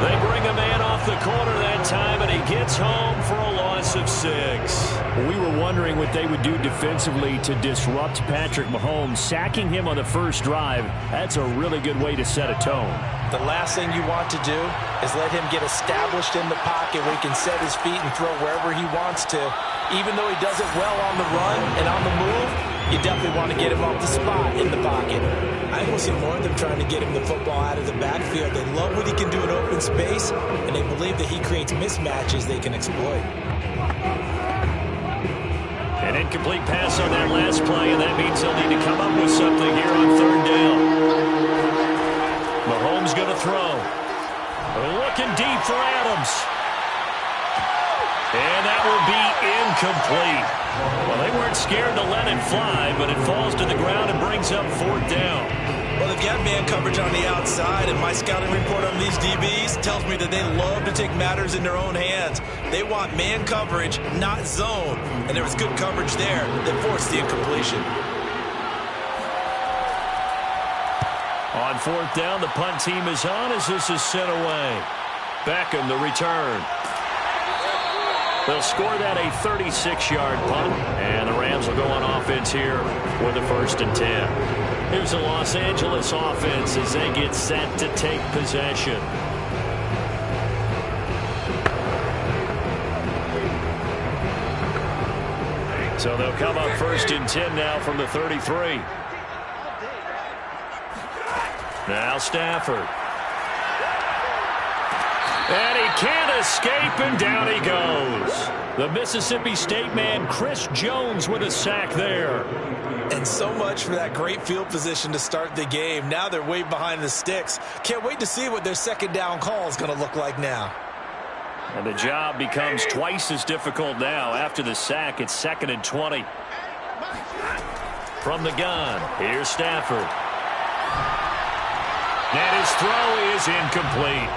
Speaker 1: They bring a man off the corner that time, and he gets home for a loss of 6.
Speaker 6: We were wondering what they would do defensively to disrupt Patrick Mahomes. Sacking him on the first drive, that's a really good way to set a tone.
Speaker 2: The last thing you want to do is let him get established in the pocket where he can set his feet and throw wherever he wants to. Even though he does it well on the run and on the move, you definitely want to get him off the spot in the pocket.
Speaker 3: I will see more of them trying to get him the football out of the backfield. They love what he can do in open space, and they believe that he creates mismatches they can exploit.
Speaker 1: An incomplete pass on that last play, and that means they'll need to come up with something here on third down. Mahomes going to throw. Looking deep for Adams. And that will be incomplete. Well, they weren't scared to let it fly, but it falls to the ground and brings up fourth down.
Speaker 3: Well, they've got man coverage on the outside, and my scouting report on these DBs tells me that they love to take matters in their own hands. They want man coverage, not zone. And there was good coverage there that forced the incompletion.
Speaker 1: On fourth down, the punt team is on as this is sent away. Beckham, the return. They'll score that a 36-yard punt, and the Rams will go on offense here with a 1st and 10. Here's the Los Angeles offense as they get set to take possession. So they'll come up 1st and 10 now from the 33. Now Stafford. And he can't escape, and down he goes. The Mississippi State man, Chris Jones, with a sack there.
Speaker 3: And so much for that great field position to start the game. Now they're way behind the sticks. Can't wait to see what their second down call is going to look like now.
Speaker 1: And the job becomes twice as difficult now. After the sack, it's 2nd and 20. From the gun, here's Stafford. And his throw is incomplete.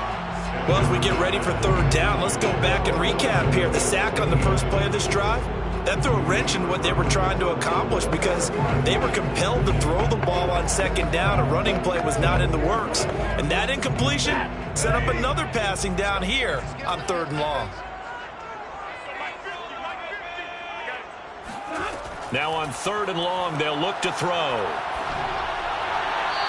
Speaker 3: Well, as we get ready for third down, let's go back and recap here. The sack on the first play of this drive, that threw a wrench in what they were trying to accomplish because they were compelled to throw the ball on second down. A running play was not in the works. And that incompletion set up another passing down here on 3rd and long.
Speaker 1: Now on 3rd and long, they'll look to throw.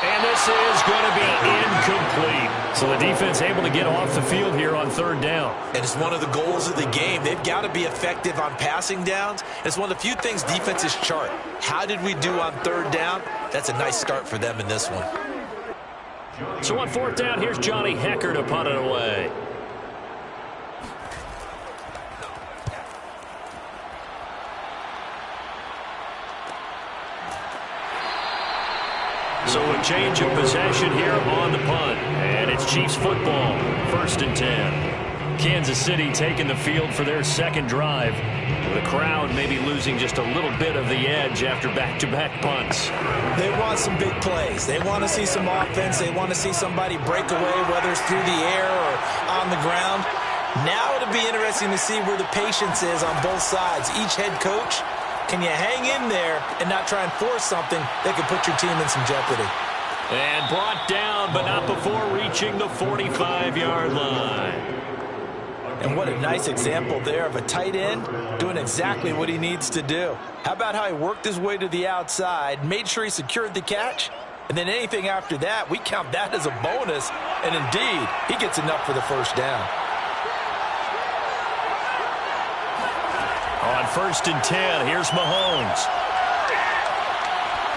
Speaker 1: And this is going to be incomplete. So the defense able to get off the field here on 3rd down.
Speaker 3: And it's one of the goals of the game. They've got to be effective on passing downs. It's one of the few things defenses chart. How did we do on 3rd down? That's a nice start for them in this one.
Speaker 1: So on 4th down, here's Johnny Hecker to punt it away. So a change of possession here on the punt. And it's Chiefs football, 1st and 10. Kansas City taking the field for their second drive. The crowd maybe losing just a little bit of the edge after back-to-back punts.
Speaker 3: They want some big plays. They want to see some offense. They want to see somebody break away, whether it's through the air or on the ground. Now it'll be interesting to see where the patience is on both sides. Each head coach, can you hang in there and not try and force something that could put your team in some jeopardy?
Speaker 1: And brought down, but not before reaching the 45-yard line.
Speaker 3: And what a nice example there of a tight end doing exactly what he needs to do. How about how he worked his way to the outside, made sure he secured the catch, and then anything after that, we count that as a bonus. And indeed, he gets enough for the first down.
Speaker 1: On 1st and 10, here's Mahomes.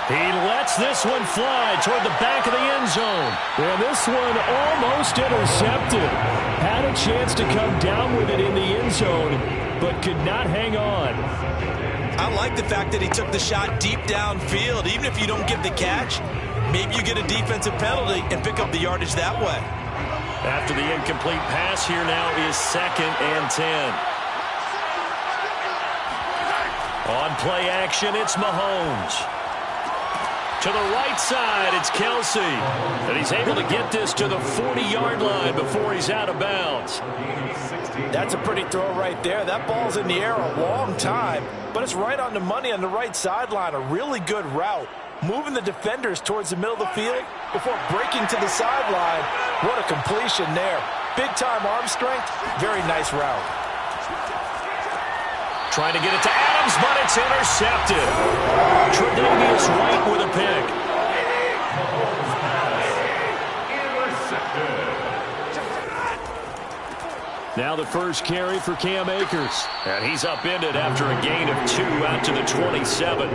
Speaker 1: He lets this one fly toward the back of the end zone.
Speaker 6: And this one almost intercepted. Had a chance to come down with it in the end zone, but could not hang on.
Speaker 3: I like the fact that he took the shot deep downfield. Even if you don't get the catch, maybe you get a defensive penalty and pick up the yardage that way.
Speaker 1: After the incomplete pass, here now is 2nd and 10. On play action, it's Mahomes. To the right side, it's Kelsey. And he's able to get this to the 40-yard line before he's out of bounds.
Speaker 3: That's a pretty throw right there. That ball's in the air a long time, but it's right on the money on the right sideline. A really good route. Moving the defenders towards the middle of the field before breaking to the sideline. What a completion there. Big-time arm strength. Very nice route.
Speaker 1: Trying to get it to Adams, but it's intercepted. Tre'Davious White with a pick. Now the first carry for Cam Akers. And he's upended after a gain of 2 out to the 27.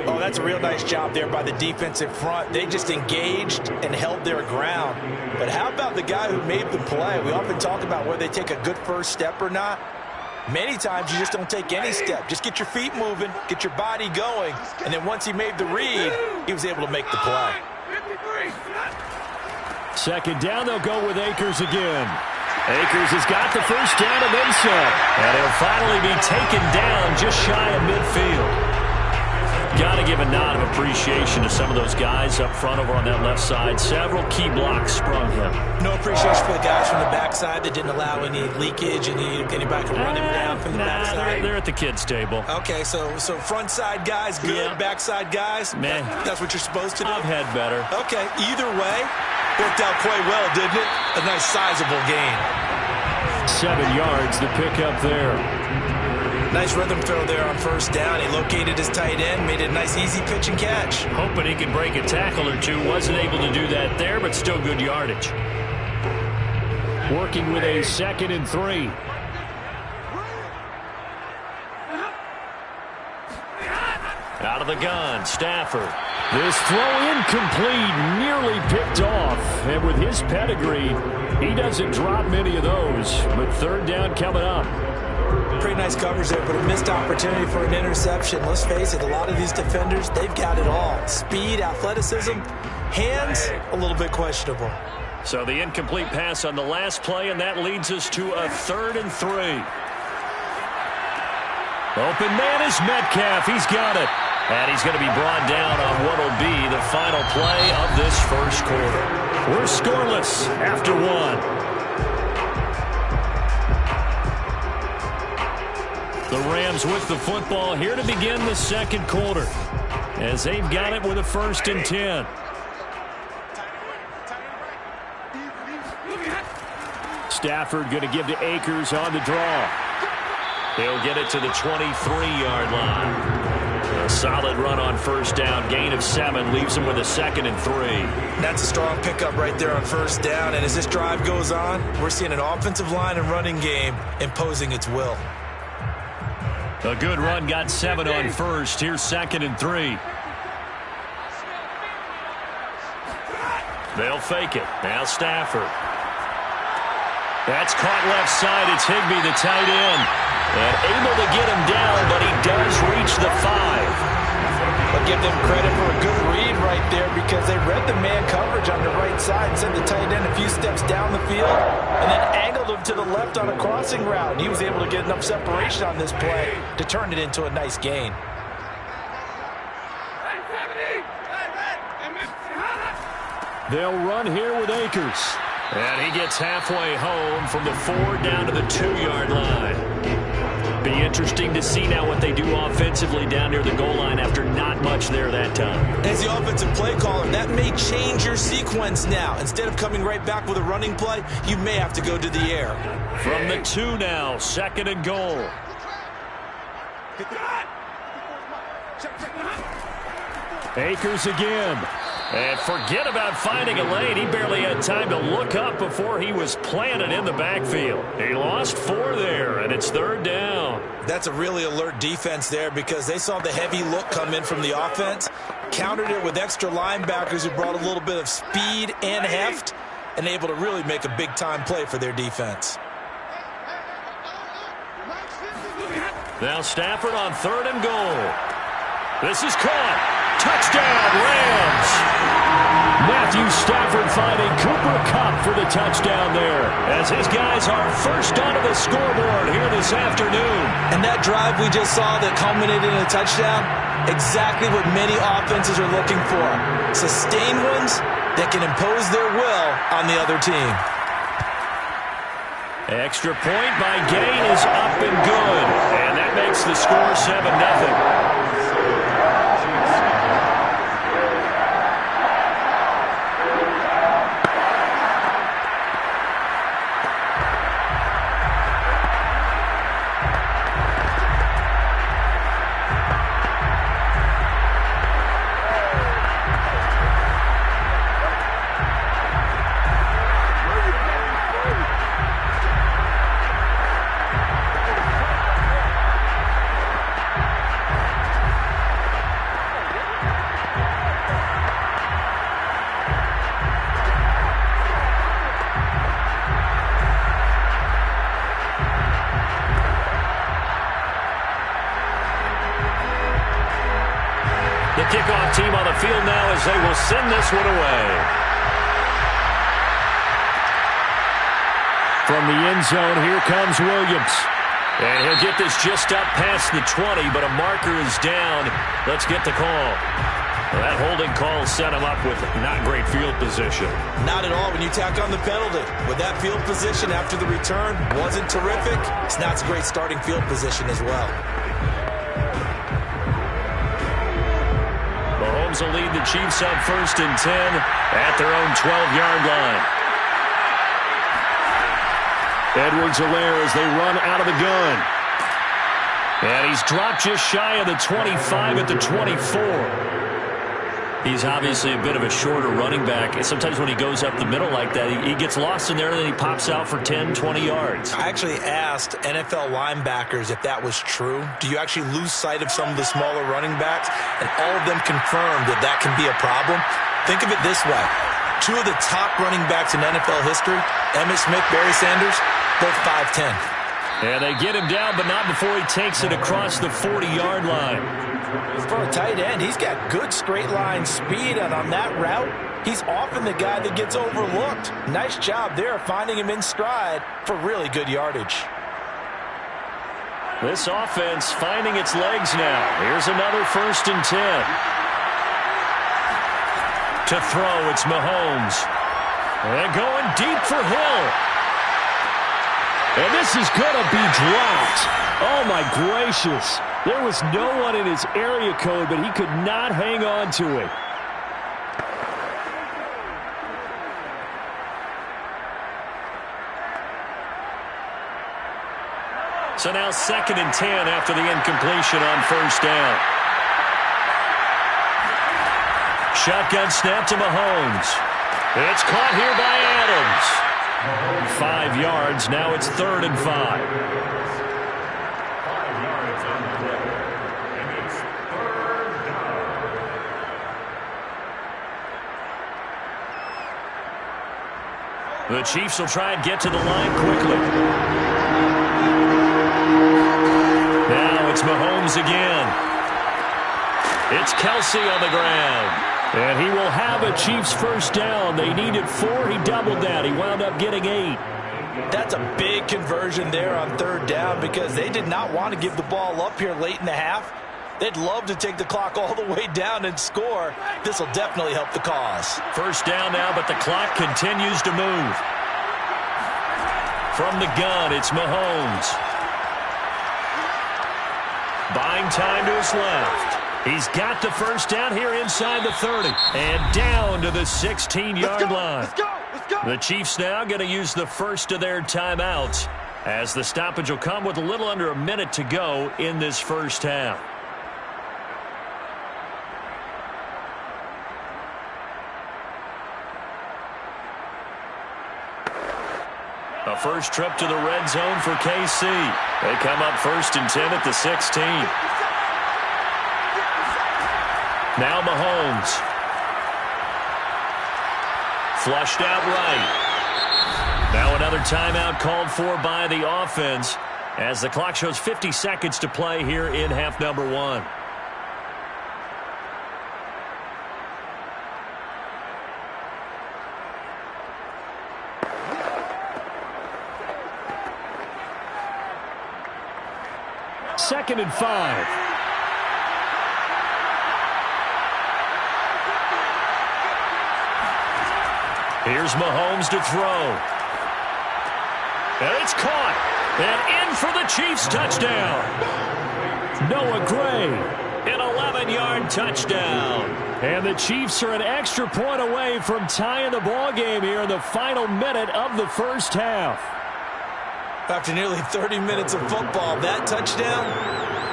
Speaker 3: Oh, that's a real nice job there by the defensive front. They just engaged and held their ground. But how about the guy who made the play? We often talk about whether they take a good first step or not. Many times you just don't take any step. Just get your feet moving, get your body going, and then once he made the read, he was able to make the play.
Speaker 6: 2nd down, they'll go with Akers again. Akers has got the first down and then some.
Speaker 1: And he'll finally be taken down just shy of midfield. Got to give a nod of appreciation to some of those guys up front over on that left side. Several key blocks sprung him.
Speaker 3: No appreciation for the guys from the backside that didn't allow any leakage and anybody can run him down from the backside.
Speaker 1: They're at the kids' table.
Speaker 3: Okay, so front side guys good,
Speaker 1: yeah.
Speaker 3: Backside guys,
Speaker 1: man,
Speaker 3: that's what you're supposed to do?
Speaker 1: I've had better.
Speaker 3: Okay, either way, worked out quite well, didn't it? A nice sizable gain.
Speaker 6: 7 yards, the pickup there.
Speaker 3: Nice rhythm throw there on first down. He located his tight end, made it a nice easy pitch and catch.
Speaker 1: Hoping he could break a tackle or two. Wasn't able to do that there, but still good yardage.
Speaker 6: Working with a 2nd and 3.
Speaker 1: Out of the gun, Stafford.
Speaker 6: This throw incomplete, nearly picked off. And with his pedigree, he doesn't drop many of those. But 3rd down coming up.
Speaker 3: Pretty nice coverage there, but a missed opportunity for an interception. Let's face it, a lot of these defenders, they've got it all. Speed, athleticism, hands, a little bit questionable.
Speaker 1: So the incomplete pass on the last play, and that leads us to a 3rd and 3. Open man is Metcalf. He's got it. And he's going to be brought down on what will be the final play of this first quarter. We're scoreless after 1. The Rams with the football here to begin the second quarter as they've got it with a 1st and 10.
Speaker 6: Stafford going to give to Akers on the draw.
Speaker 1: He'll get it to the 23-yard line. A solid run on first down. Gain of 7 leaves him with a 2nd and 3.
Speaker 3: That's a strong pickup right there on first down. And as this drive goes on, we're seeing an offensive line and running game imposing its will.
Speaker 1: A good run, got 7 on first. Here's 2nd and 3. They'll fake it. Now Stafford. That's caught left side. It's Higbee, the tight end. And able to get him down, but he does reach the 5.
Speaker 2: I'll give them credit for a good read right there because they read the man coverage on the right side and sent the tight end a few steps down the field and then angled him to the left on a crossing route. And he was able to get enough separation on this play to turn it into a nice gain.
Speaker 6: They'll run here with Akers.
Speaker 1: And he gets halfway home from the 4 down to the 2-yard line. Be interesting to see now what they do offensively down near the goal line after not much there that time.
Speaker 3: As the offensive play caller, that may change your sequence now. Instead of coming right back with a running play, you may have to go to the air.
Speaker 1: From the 2 now, 2nd and goal.
Speaker 6: Akers again.
Speaker 1: And forget about finding a lane. He barely had time to look up before he was planted in the backfield. He lost 4 there, and it's 3rd down.
Speaker 3: That's a really alert defense there because they saw the heavy look come in from the offense, countered it with extra linebackers who brought a little bit of speed and heft, and able to really make a big-time play for their defense.
Speaker 1: Now Stafford on 3rd and goal. This is caught. Touchdown, Rams!
Speaker 6: Matthew Stafford finding Cooper Kupp for the touchdown there, as his guys are first onto the scoreboard here this afternoon.
Speaker 3: And that drive we just saw that culminated in a touchdown, exactly what many offenses are looking for. Sustained ones that can impose their will on the other team.
Speaker 1: Extra point by Gain is up and good, and that makes the score 7-0. Kickoff team on the field now as they will send this one away.
Speaker 6: From the end zone, here comes Williams.
Speaker 1: And he'll get this just up past the 20, but a marker is down. Let's get the call. Well, that holding call set him up with not great field position.
Speaker 3: Not at all when you tack on the penalty. With that field position after the return wasn't terrific, it's not a great starting field position as well.
Speaker 1: Mahomes will lead the Chiefs on 1st and 10 at their own 12-yard line.
Speaker 6: Edwards-Helaire as they run out of the gun.
Speaker 1: And he's dropped just shy of the 25 at the 24. He's obviously a bit of a shorter running back. Sometimes when he goes up the middle like that, he gets lost in there and then he pops out for 10, 20 yards.
Speaker 3: I actually asked NFL linebackers if that was true. Do you actually lose sight of some of the smaller running backs? And all of them confirmed that that can be a problem. Think of it this way. 2 of the top running backs in NFL history, Emmitt Smith, Barry Sanders, both 5'10".
Speaker 1: And they get him down, but not before he takes it across the 40-yard line.
Speaker 2: For a tight end, he's got good straight line speed, and on that route, he's often the guy that gets overlooked. Nice job there finding him in stride for really good yardage.
Speaker 1: This offense finding its legs now. Here's another 1st and 10. To throw, it's Mahomes. And going deep for Hill.
Speaker 6: And this is going to be dropped. Oh, my gracious. There was no one in his area code, but he could not hang on to it.
Speaker 1: So now 2nd and 10 after the incompletion on 1st down. Shotgun snap to Mahomes. It's caught here by Adams. 5 yards. Now it's 3rd and 5. The Chiefs will try and get to the line quickly. Now it's Mahomes again. It's Kelsey on the ground.
Speaker 6: And he will have a Chiefs first down. They needed 4. He doubled that. He wound up getting 8.
Speaker 2: That's a big conversion there on third down because they did not want to give the ball up here late in the half. They'd love to take the clock all the way down and score. This will definitely help the cause.
Speaker 1: First down now, but the clock continues to move. From the gun, it's Mahomes. Buying time to his left. He's got the first down here inside the 30. And down to the 16-yard line.
Speaker 4: Let's go. Let's go.
Speaker 1: The Chiefs now going to use the first of their timeouts as the stoppage will come with a little under a minute to go in this first half. A first trip to the red zone for KC. They come up 1st and 10 at the 16. Now Mahomes. Flushed out right. Now another timeout called for by the offense as the clock shows 50 seconds to play here in half number 1.
Speaker 6: Second and 5.
Speaker 1: Here's Mahomes to throw. And it's caught. And in for the Chiefs touchdown.
Speaker 6: Noah Gray.
Speaker 1: An 11-yard touchdown.
Speaker 6: And the Chiefs are an extra point away from tying the ball game here in the final minute of the first half.
Speaker 2: After nearly 30 minutes of football, that touchdown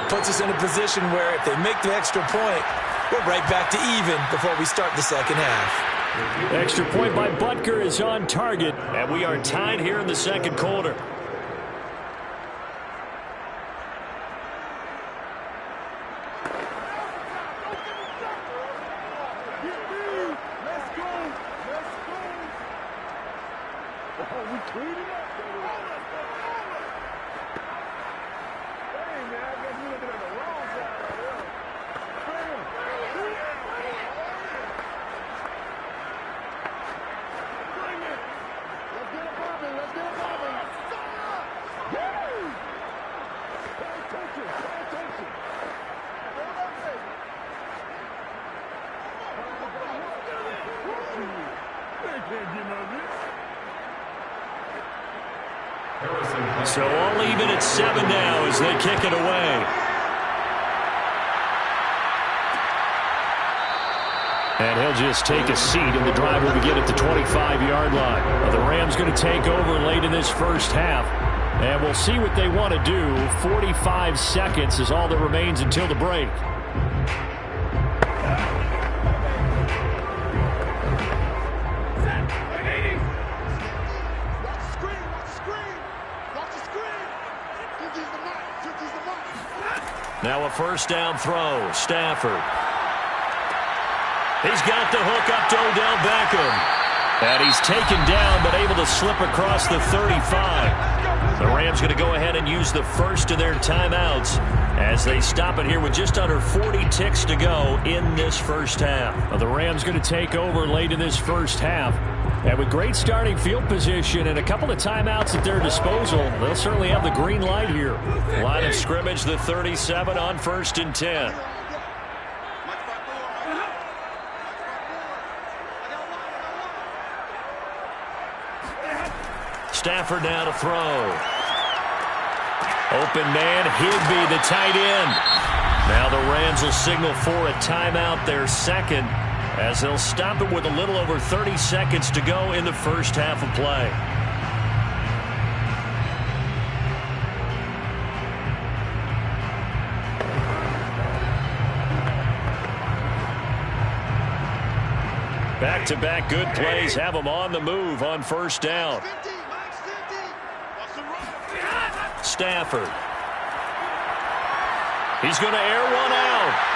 Speaker 2: puts us in a position where if they make the extra point, we're right back to even before we start the second half.
Speaker 6: Extra point by Butker is on target.
Speaker 1: And we are tied here in the second quarter. So all even at 7 now as they kick it away.
Speaker 6: And he'll just take a seat, and the drive will begin at the 25-yard line. The Rams going to take over late in this first half, and we'll see what they want to do. 45 seconds is all that remains until the break.
Speaker 1: Now a first down throw. Stafford. He's got the hook up to Odell Beckham. And he's taken down but able to slip across the 35. The Rams going to go ahead and use the first of their timeouts as they stop it here with just under 40 ticks to go in this first half.
Speaker 6: The Rams going to take over late in this first half. And with great starting field position and a couple of timeouts at their disposal, they'll certainly have the green light here.
Speaker 1: Line of scrimmage, the 37 on 1st and 10. Stafford now to throw. Open man, Higbee, the tight end. Now the Rams will signal for a timeout, their second, as they'll stop it with a little over 30 seconds to go in the first half of play. Back-to-back good plays have them on the move on first down. Stafford. He's going to air one out.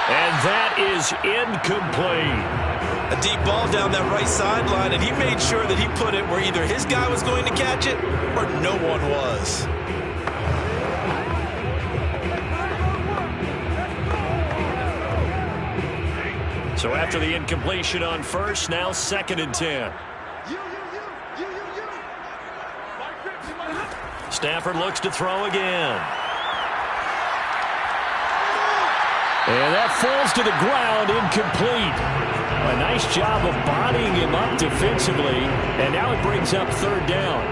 Speaker 1: And that is incomplete.
Speaker 2: A deep ball down that right sideline, and he made sure that he put it where either his guy was going to catch it or no one was.
Speaker 1: So after the incompletion on first, now 2nd and 10. Stafford looks to throw again. And that falls to the ground, incomplete. A nice job of bodying him up defensively, and now it brings up 3rd down.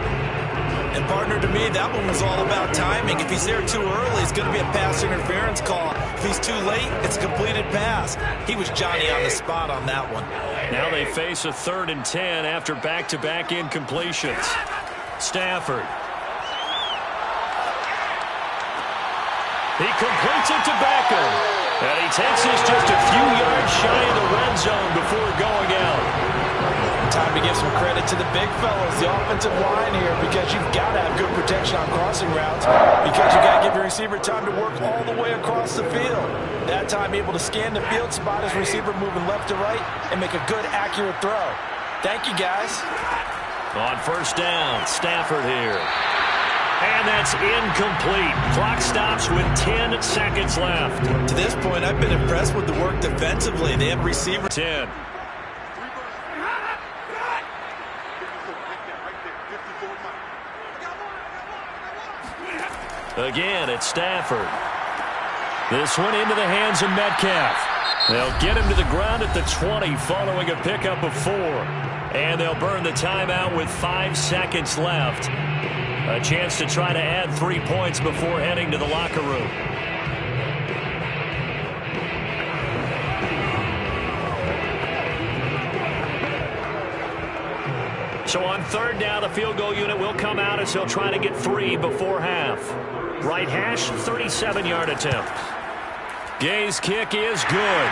Speaker 3: And partner, to me, that one was all about timing. If he's there too early, it's going to be a pass interference call. If he's too late, it's a completed pass. He was Johnny on the spot on that one.
Speaker 1: Now they face a 3rd and 10 after back-to-back incompletions. Stafford. He completes it to Beckham. And he takes this just a few yards shy of the red zone before going out.
Speaker 2: Time to give some credit to the big fellas, the offensive line here, because you've got to have good protection on crossing routes, because you've got to give your receiver time to work all the way across the field. That time able to scan the field, spot his receiver moving left to right, and make a good, accurate throw. Thank you, guys.
Speaker 1: On 1st down, Stafford here. And that's incomplete. Clock stops with 10 seconds left.
Speaker 3: To this point, I've been impressed with the work defensively. They have receiver
Speaker 1: 10. Again, it's Stafford. This one into the hands of Metcalf. They'll get him to the ground at the 20 following a pickup of 4. And they'll burn the timeout with 5 seconds left. A chance to try to add 3 points before heading to the locker room. So on 3rd down, the field goal unit will come out as he'll try to get 3 before half. Right hash, 37-yard attempt. Gay's kick is good.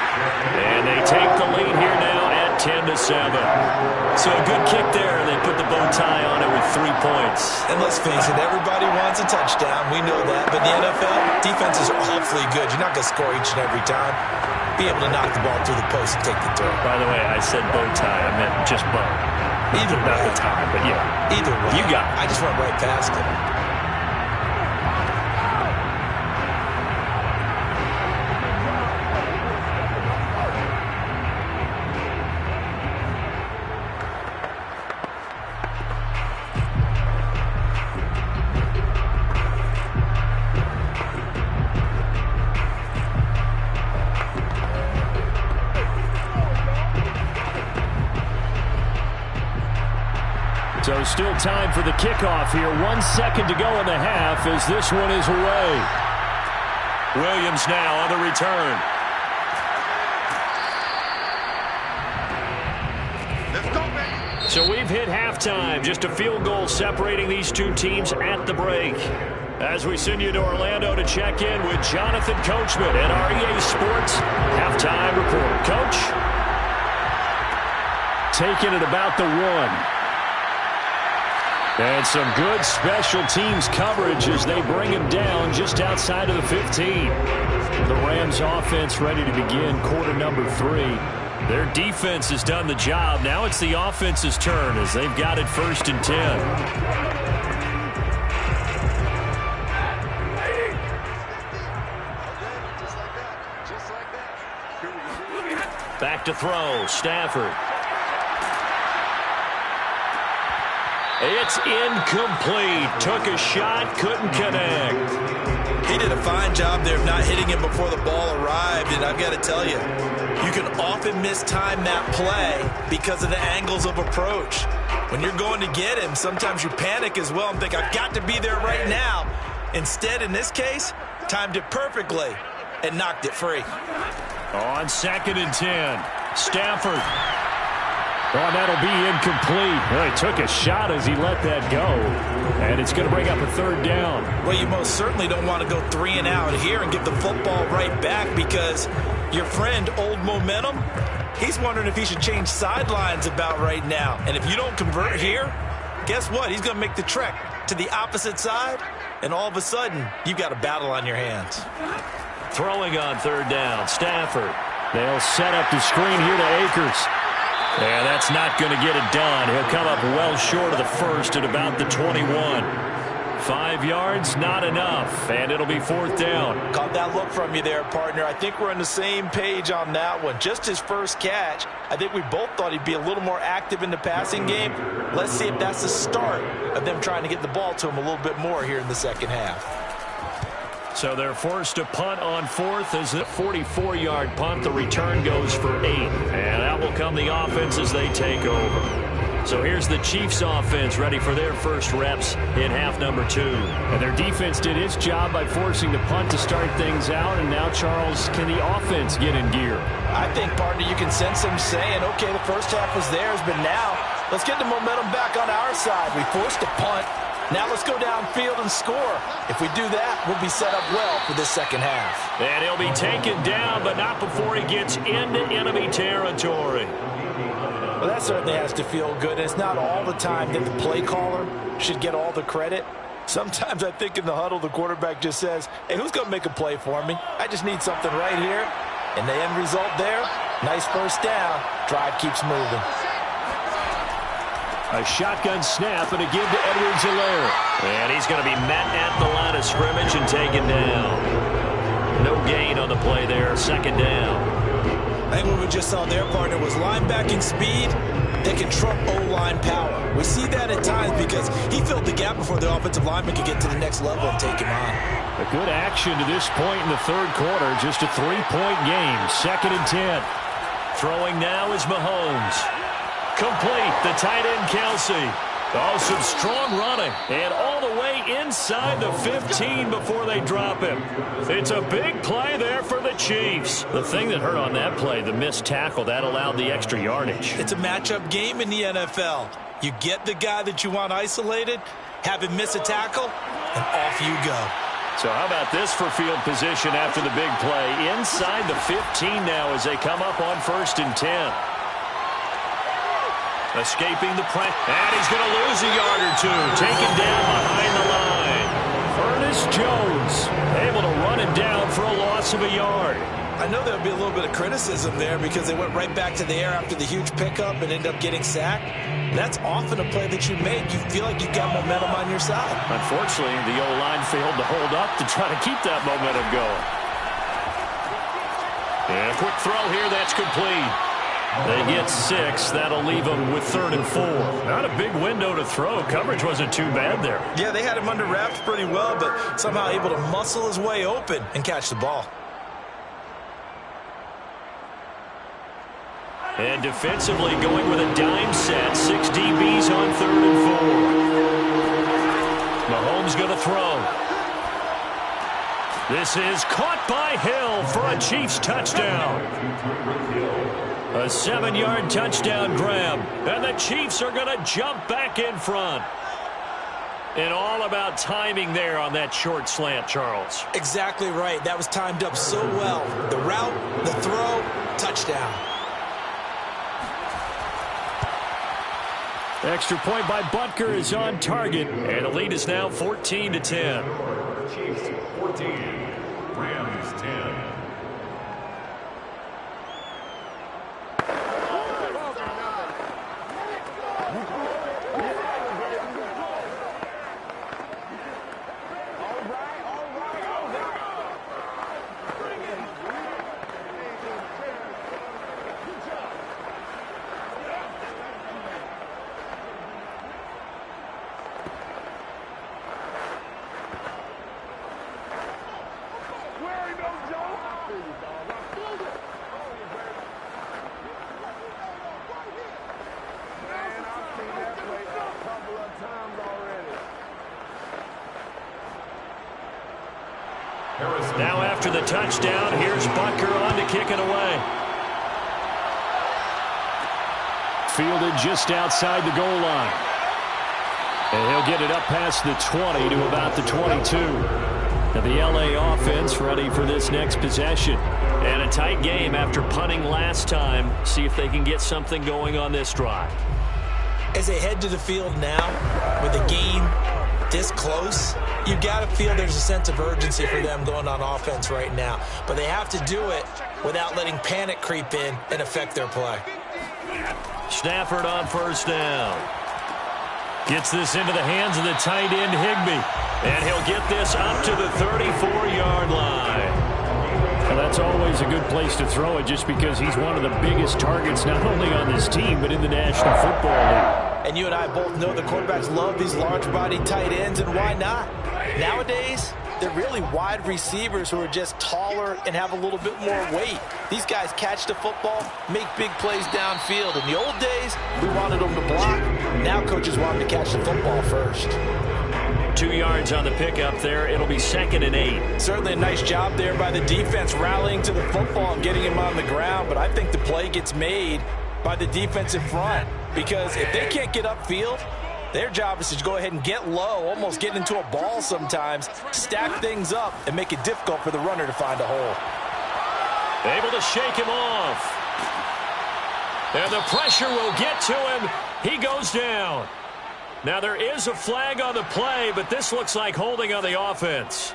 Speaker 1: And they take the lead here now at 10-7. So a good kick there. They put the bow tie on it with 3 points.
Speaker 3: And let's face it, everybody wants a touchdown. We know that. But the NFL, defenses are awfully good. You're not going to score each and every time. Be able to knock the ball through the post and take the throw.
Speaker 1: By the way, I said bow tie. I meant just bow.
Speaker 3: Either way.
Speaker 1: Not the tie, but yeah.
Speaker 3: Either way.
Speaker 1: You got it.
Speaker 3: I just went right past it.
Speaker 6: So still time for the kickoff here. 1 second to go in the half as this one is away.
Speaker 1: Williams now on the return.
Speaker 4: Let's go, baby.
Speaker 1: So we've hit halftime. Just a field goal separating these two teams at the break. As we send you to Orlando to check in with Jonathan Coachman at our EA Sports halftime report. Coach?
Speaker 6: Taking it about the 1. And some good special teams coverage as they bring him down just outside of the 15. The Rams offense ready to begin quarter number 3.
Speaker 1: Their defense has done the job. Now it's the offense's turn as they've got it 1st and 10. Back to throw, Stafford. It's incomplete. Took a shot, couldn't connect.
Speaker 3: He did a fine job there of not hitting him before the ball arrived, and I've got to tell you, you can often mistime that play because of the angles of approach. When you're going to get him, sometimes you panic as well and think, I've got to be there right now. Instead, in this case, timed it perfectly and knocked it free.
Speaker 1: On 2nd and 10, Stafford.
Speaker 6: Oh, that'll be incomplete. Well, he took a shot as he let that go. And it's going to bring up a 3rd down.
Speaker 3: Well, you most certainly don't want to go 3 and out here and give the football right back because your friend, Old Momentum, he's wondering if he should change sidelines about right now. And if you don't convert here, guess what? He's going to make the trek to the opposite side, and all of a sudden, you've got a battle on your hands.
Speaker 1: Throwing on 3rd down, Stafford.
Speaker 6: They'll set up the screen here to Akers.
Speaker 1: And that's not going to get it done. He'll come up well short of the 1st at about the 21. 5 yards, not enough, and it'll be 4th down.
Speaker 2: Caught that look from you there, partner. I think we're on the same page on that one. Just his first catch. I think we both thought he'd be a little more active in the passing game. Let's see if that's the start of them trying to get the ball to him a little bit more here in the second half.
Speaker 1: So they're forced to punt on 4th as a 44-yard punt. The return goes for 8. And that will come the offense as they take over. So here's the Chiefs offense ready for their first reps in half number 2.
Speaker 6: And their defense did its job by forcing the punt to start things out. And now, Charles, can the offense get in gear?
Speaker 2: I think, partner, you can sense them saying, okay, the first half was theirs, but now let's get the momentum back on our side. We forced a punt. Now let's go downfield and score. If we do that, we'll be set up well for this second half.
Speaker 1: And he'll be taken down, but not before he gets into enemy territory.
Speaker 2: Well, that certainly has to feel good. It's not all the time that the play caller should get all the credit. Sometimes I think in the huddle, the quarterback just says, hey, who's going to make a play for me? I just need something right here. And the end result there, nice first down. Drive keeps moving.
Speaker 6: A shotgun snap and a give to Edwards-Helaire.
Speaker 1: And he's going to be met at the line of scrimmage and taken down. No gain on the play there, 2nd down.
Speaker 3: I think what we just saw there, partner, was linebacking speed that can trump O-line power. We see that at times because he filled the gap before the offensive lineman could get to the next level and take him on.
Speaker 6: A good action to this point in the 3rd quarter. Just a 3-point game. 2nd and 10.
Speaker 1: Throwing now is Mahomes. Complete, the tight end Kelsey. Oh, some strong running. And all the way inside the 15 before they drop him. It's a big play there for the Chiefs. The thing that hurt on that play, the missed tackle, that allowed the extra yardage.
Speaker 3: It's a matchup game in the NFL. You get the guy that you want isolated, have him miss a tackle, and off you go.
Speaker 1: So how about this for field position after the big play? Inside the 15 now as they come up on 1st and 10. Escaping the press. And he's going to lose a yard or two. Taken down behind the line. Ernest Jones able to run him down for a loss of a yard.
Speaker 3: I know there'll be a little bit of criticism there because they went right back to the air after the huge pickup and ended up getting sacked. That's often a play that you make. You feel like you've got momentum on your side.
Speaker 1: Unfortunately, the O-line failed to hold up to try to keep that momentum going. And a quick throw here. That's complete. They get 6. That'll leave them with 3rd and 4. Not a big window to throw. Coverage wasn't too bad there.
Speaker 3: Yeah, they had him under wraps pretty well, but somehow able to muscle his way open and catch the ball.
Speaker 1: And defensively going with a dime set. 6 DBs on 3rd and 4. Mahomes going to throw. This is caught by Hill for a Chiefs touchdown. A 7-yard touchdown grab. And the Chiefs are going to jump back in front. And all about timing there on that short slant, Charles.
Speaker 3: Exactly right. That was timed up so well. The route, the throw, touchdown.
Speaker 1: Extra point by Butker is on target. And the lead is now 14-10.
Speaker 5: Chiefs 14, Rams 10.
Speaker 1: Now after the touchdown, here's Butker on to kick it away.
Speaker 6: Fielded just outside the goal line. And he'll get it up past the 20 to about the 22. And the LA offense ready for this next possession. And a tight game after punting last time. See if they can get something going on this drive.
Speaker 3: As they head to the field now, with the game this close, you've got to feel there's a sense of urgency for them going on offense right now. But they have to do it without letting panic creep in and affect their play.
Speaker 1: Stafford on first down. Gets this into the hands of the tight end, Higbee. And he'll get this up to the 34-yard line.
Speaker 6: Well, that's always a good place to throw it just because he's one of the biggest targets not only on this team but in the National Football League.
Speaker 2: And you and I both know the quarterbacks love these large-bodied tight ends, and why not? Nowadays, they're really wide receivers who are just taller and have a little bit more weight. These guys catch the football, make big plays downfield. In the old days, we wanted them to block. Now coaches want them to catch the football first.
Speaker 1: 2 yards on the pickup there. It'll be 2nd and 8.
Speaker 2: Certainly a nice job there by the defense rallying to the football and getting him on the ground, but I think the play gets made by the defensive front because if they can't get upfield, their job is to go ahead and get low, almost get into a ball sometimes, stack things up, and make it difficult for the runner to find a hole.
Speaker 1: Able to shake him off. And the pressure will get to him. He goes down. Now there is a flag on the play, but this looks like holding on the offense.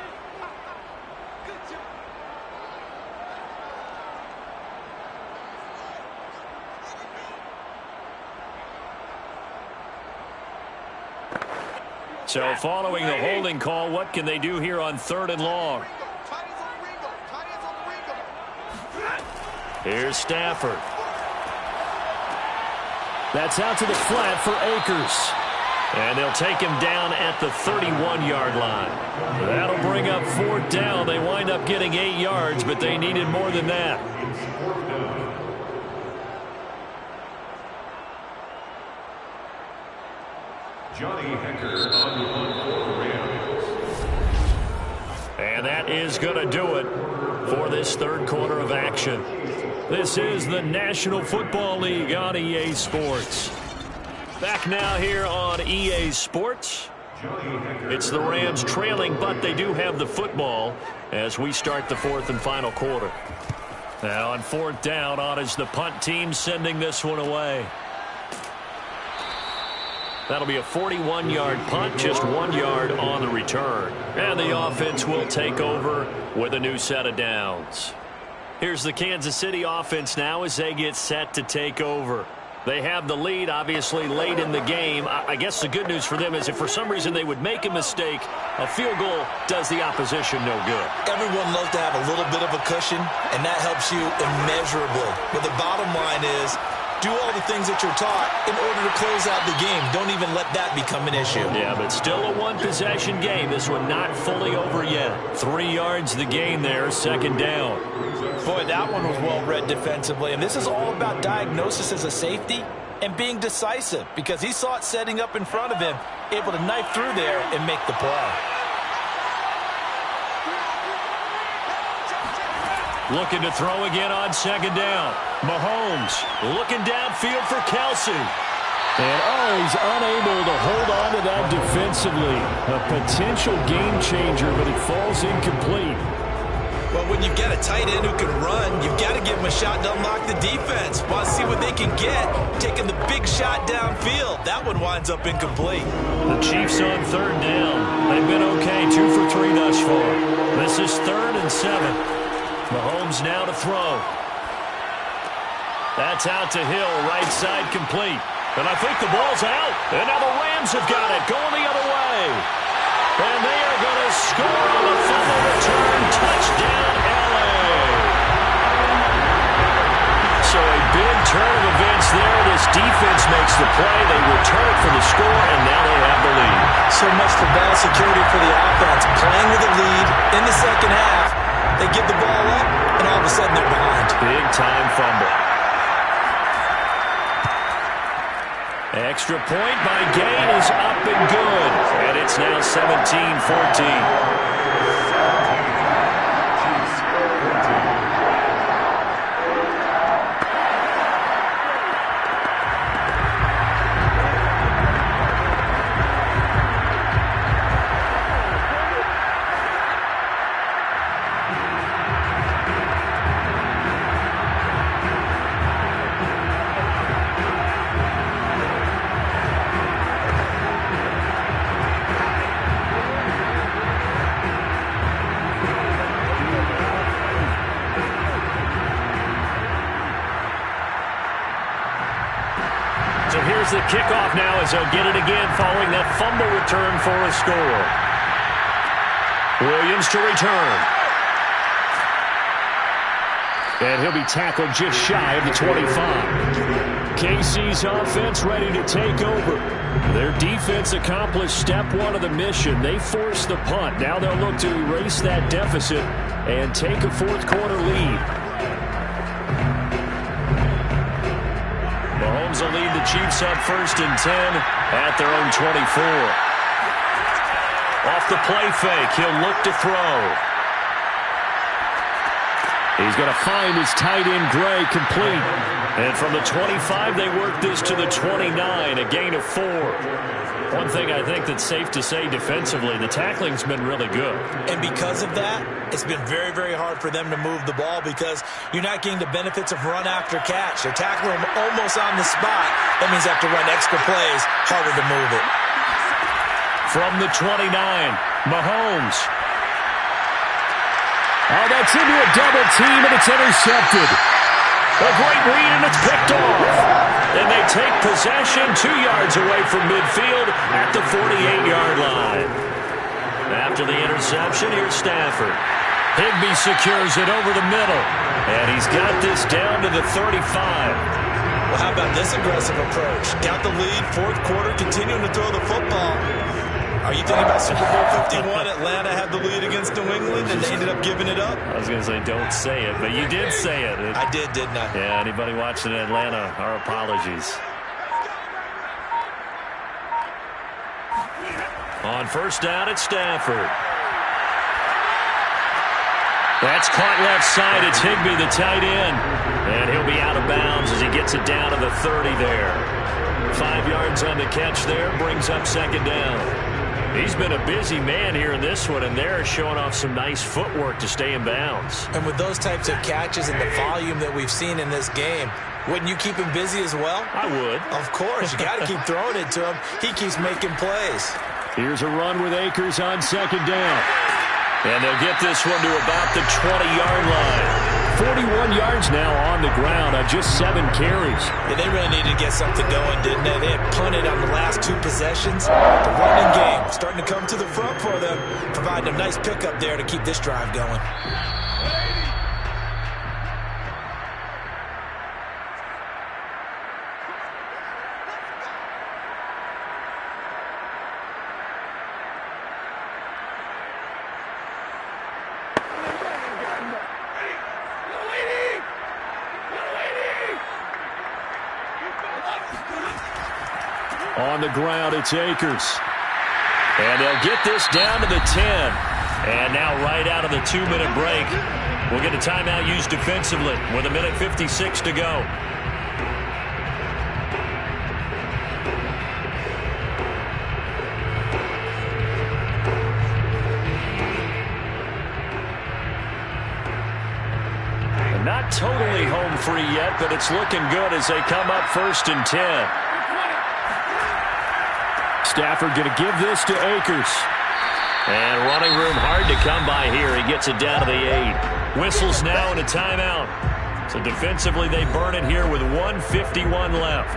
Speaker 1: So following the holding call, what can they do here on 3rd and long? Here's Stafford.
Speaker 6: That's out to the flat for Akers.
Speaker 1: And they'll take him down at the 31-yard line. That'll bring up 4th down. They wind up getting 8 yards, but they needed more than that.
Speaker 5: Johnny Hecker on the punt for the Rams.
Speaker 1: And that is going to do it for this 3rd quarter of action. This is the National Football League on EA Sports. Back now here on EA Sports. It's the Rams trailing, but they do have the football as we start the 4th and final quarter. Now on 4th down, on is the punt team sending this one away. That'll be a 41-yard punt, just 1 yard on the return. And the offense will take over with a new set of downs. Here's the Kansas City offense now as they get set to take over. They have the lead, obviously, late in the game. I guess the good news for them is if for some reason they would make a mistake, a field goal does the opposition no good.
Speaker 3: Everyone loves to have a little bit of a cushion, and that helps you immeasurably. But the bottom line is, do all the things that you're taught in order to close out the game. Don't even let that become an issue.
Speaker 1: Yeah, but still a one-possession game. This one not fully over yet. 3 yards the gain there, 2nd down.
Speaker 2: Boy, that one was well-read defensively. And this is all about diagnosis as a safety and being decisive because he saw it setting up in front of him, able to knife through there and make the play.
Speaker 1: Looking to throw again on 2nd down. Mahomes looking downfield for Kelsey.
Speaker 6: And he's unable to hold on to that defensively. A potential game changer, but it falls incomplete.
Speaker 3: Well, when you've got a tight end who can run, you've got to give him a shot to unlock the defense. Want to see what they can get, taking the big shot downfield. That one winds up incomplete.
Speaker 1: The Chiefs on 3rd down. They've been okay, 2 for 3 thus far. This is 3rd and 7. Mahomes now to throw. That's out to Hill, right side complete. And I think the ball's out. And now the Rams have got it, going the other way. And they are going to score on the fumble return. Touchdown, L.A. So a big turn of events there. This defense makes the play. They return it for the score, and now they have the lead.
Speaker 3: So much for ball security for the offense. Playing with a lead in the 2nd half. They give the ball up, and all of a sudden they're behind.
Speaker 1: Big-time fumble. Extra point by Gain is up and good. And it's now 17-14. now as they'll get it again following that fumble return for a score. Williams to return. And he'll be tackled just shy of the 25. KC's offense ready to take over. Their defense accomplished step one of the mission. They forced the punt. Now they'll look to erase that deficit and take a fourth quarter lead. Mahomes will lead the Chiefs up 1st and 10 at their own 24. Off the play fake, he'll look to throw. He's going to find his tight end Gray complete. And from the 25, they work this to the 29, a gain of 4. One thing I think that's safe to say defensively, the tackling's been really good.
Speaker 3: And because of that, it's been very, very hard for them to move the ball because you're not getting the benefits of run after catch. They're tackling them almost on the spot. That means they have to run extra plays, harder to move it.
Speaker 1: From the 29, Mahomes. Oh, that's into a double team, and it's intercepted. A great read, and it's picked off. And they take possession 2 yards away from midfield at the 48-yard line. After the interception, here's Stafford. Higbee secures it over the middle. And he's got this down to the 35.
Speaker 3: Well, how about this aggressive approach? Got the lead, fourth quarter, continuing to throw the football. Are you thinking about Super Bowl 51? Atlanta had the lead against New England, and they ended up giving it up?
Speaker 1: I was going to say, don't say it, but you did say it.
Speaker 3: I did, didn't I?
Speaker 1: Yeah, anybody watching Atlanta, our apologies. On 1st down, it's Stafford. That's caught left side. It's Higbee, the tight end. And he'll be out of bounds as he gets it down to the 30 there. 5 yards on the catch there, brings up 2nd down. He's been a busy man here in this one, and they're showing off some nice footwork to stay in bounds.
Speaker 3: And with those types of catches and the volume that we've seen in this game, wouldn't you keep him busy as well?
Speaker 1: I would.
Speaker 3: Of course. You got to keep throwing it to him. He keeps making plays.
Speaker 6: Here's a run with Akers on 2nd down.
Speaker 1: And they'll get this one to about the 20-yard line.
Speaker 6: 41 yards now on the ground on just 7 carries.
Speaker 3: Yeah, they really needed to get something going, didn't they? They had punted on the last 2 possessions. The running game starting to come to the front for them, providing a nice pickup there to keep this drive going.
Speaker 6: On the ground, it's Akers.
Speaker 1: And they'll get this down to the 10. And now right out of the 2-minute break, we'll get a timeout used defensively with 1:56 to go. And not totally home free yet, but it's looking good as they come up 1st and 10.
Speaker 6: Stafford going to give this to Akers.
Speaker 1: And running room hard to come by here. He gets it down to the 8. Whistles now and a timeout. So defensively they burn it here with 1:51 left.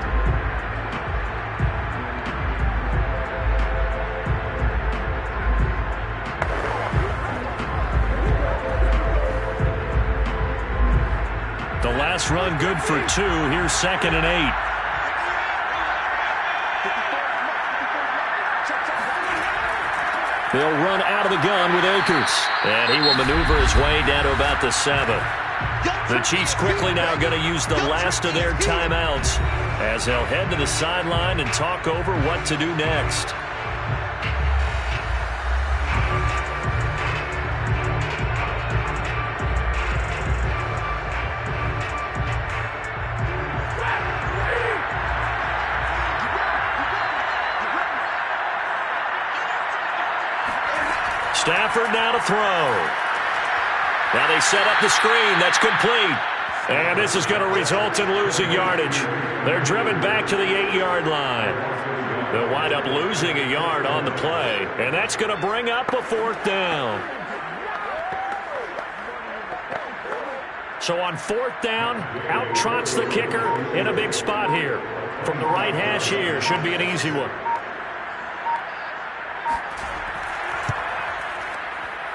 Speaker 1: The last run good for 2. Here's 2nd and 8.
Speaker 6: They'll run out of the gun with Akers.
Speaker 1: And he will maneuver his way down to about the 7. The Chiefs quickly now going to use the last of their timeouts as they'll head to the sideline and talk over what to do next. Stafford now to throw. Now they set up the screen. That's complete. And this is going to result in losing yardage. They're driven back to the 8-yard line. They'll wind up losing a yard on the play. And that's going to bring up a 4th down. So on 4th down, out trots the kicker in a big spot here. From the right hash here, should be an easy one.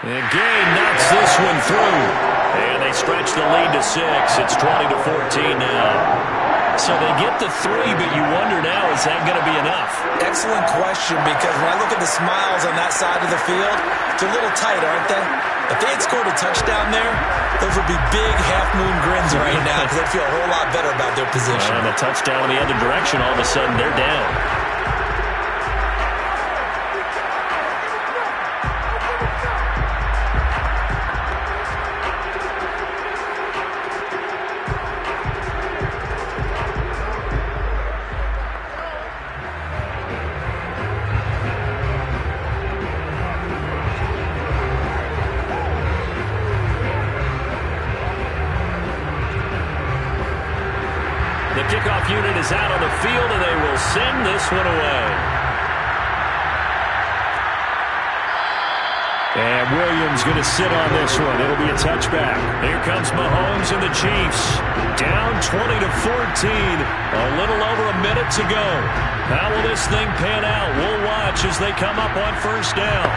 Speaker 1: And Gay knocks this one through. And they stretch the lead to 6. It's 20-14 now. So they get the 3, but you wonder now, is that going to be enough?
Speaker 3: Excellent question, because when I look at the smiles on that side of the field, they're a little tight, aren't they? If they had scored a touchdown there, those would be big half-moon grins right now, because they'd feel a whole lot better about their position.
Speaker 1: And a touchdown in the other direction, all of a sudden they're down. The kickoff unit is out on the field, and they will send this one away.
Speaker 6: And Williams going to sit on this one. It'll be a touchback.
Speaker 1: Here comes Mahomes and the Chiefs. Down 20-14. A little over a minute to go. How will this thing pan out? We'll watch as they come up on first down.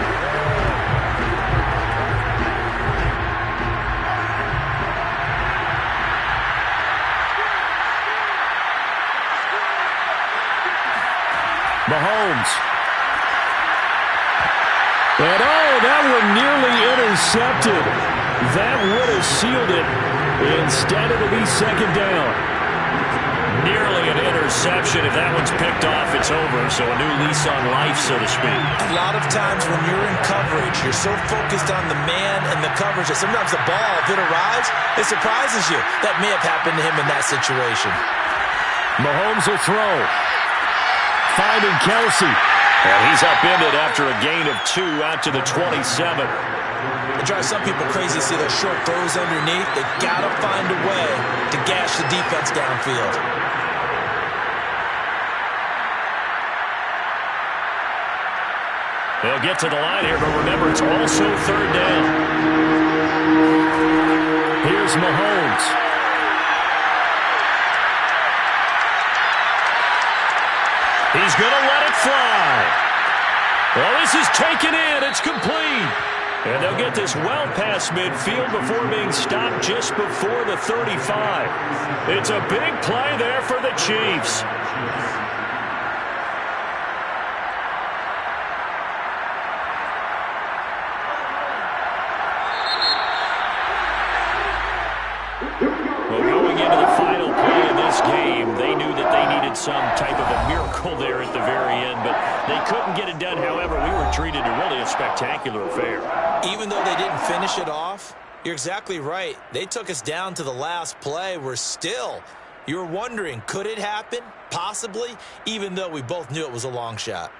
Speaker 6: Mahomes. And that one nearly intercepted. That would have sealed it. Instead, it'll be second down.
Speaker 1: Nearly an interception. If that one's picked off, it's over. So a new lease on life, so to speak.
Speaker 3: A lot of times when you're in coverage, you're so focused on the man and the coverage that sometimes the ball, if it arrives, it surprises you. That may have happened to him in that situation.
Speaker 6: Mahomes will throw. Finding Kelsey.
Speaker 1: And he's upended after a gain of 2 out to the 27.
Speaker 3: It drives some people crazy to see those short throws underneath. They got to find a way to gash the defense downfield.
Speaker 1: They'll get to the line here, but remember, it's also third down.
Speaker 6: Here's Mahomes.
Speaker 1: He's going to let it fly. Well, this is taken in. It's complete. And they'll get this well past midfield before being stopped just before the 35. It's a big play there for the Chiefs. Well, going into the final play of this game, they knew that they needed some type of a miracle there at the very end, but they couldn't get it done. However, we were treated to really a spectacular affair.
Speaker 3: Even though they didn't finish it off, you're exactly right. They took us down to the last play. You're wondering, could it happen? Possibly, even though we both knew it was a long shot.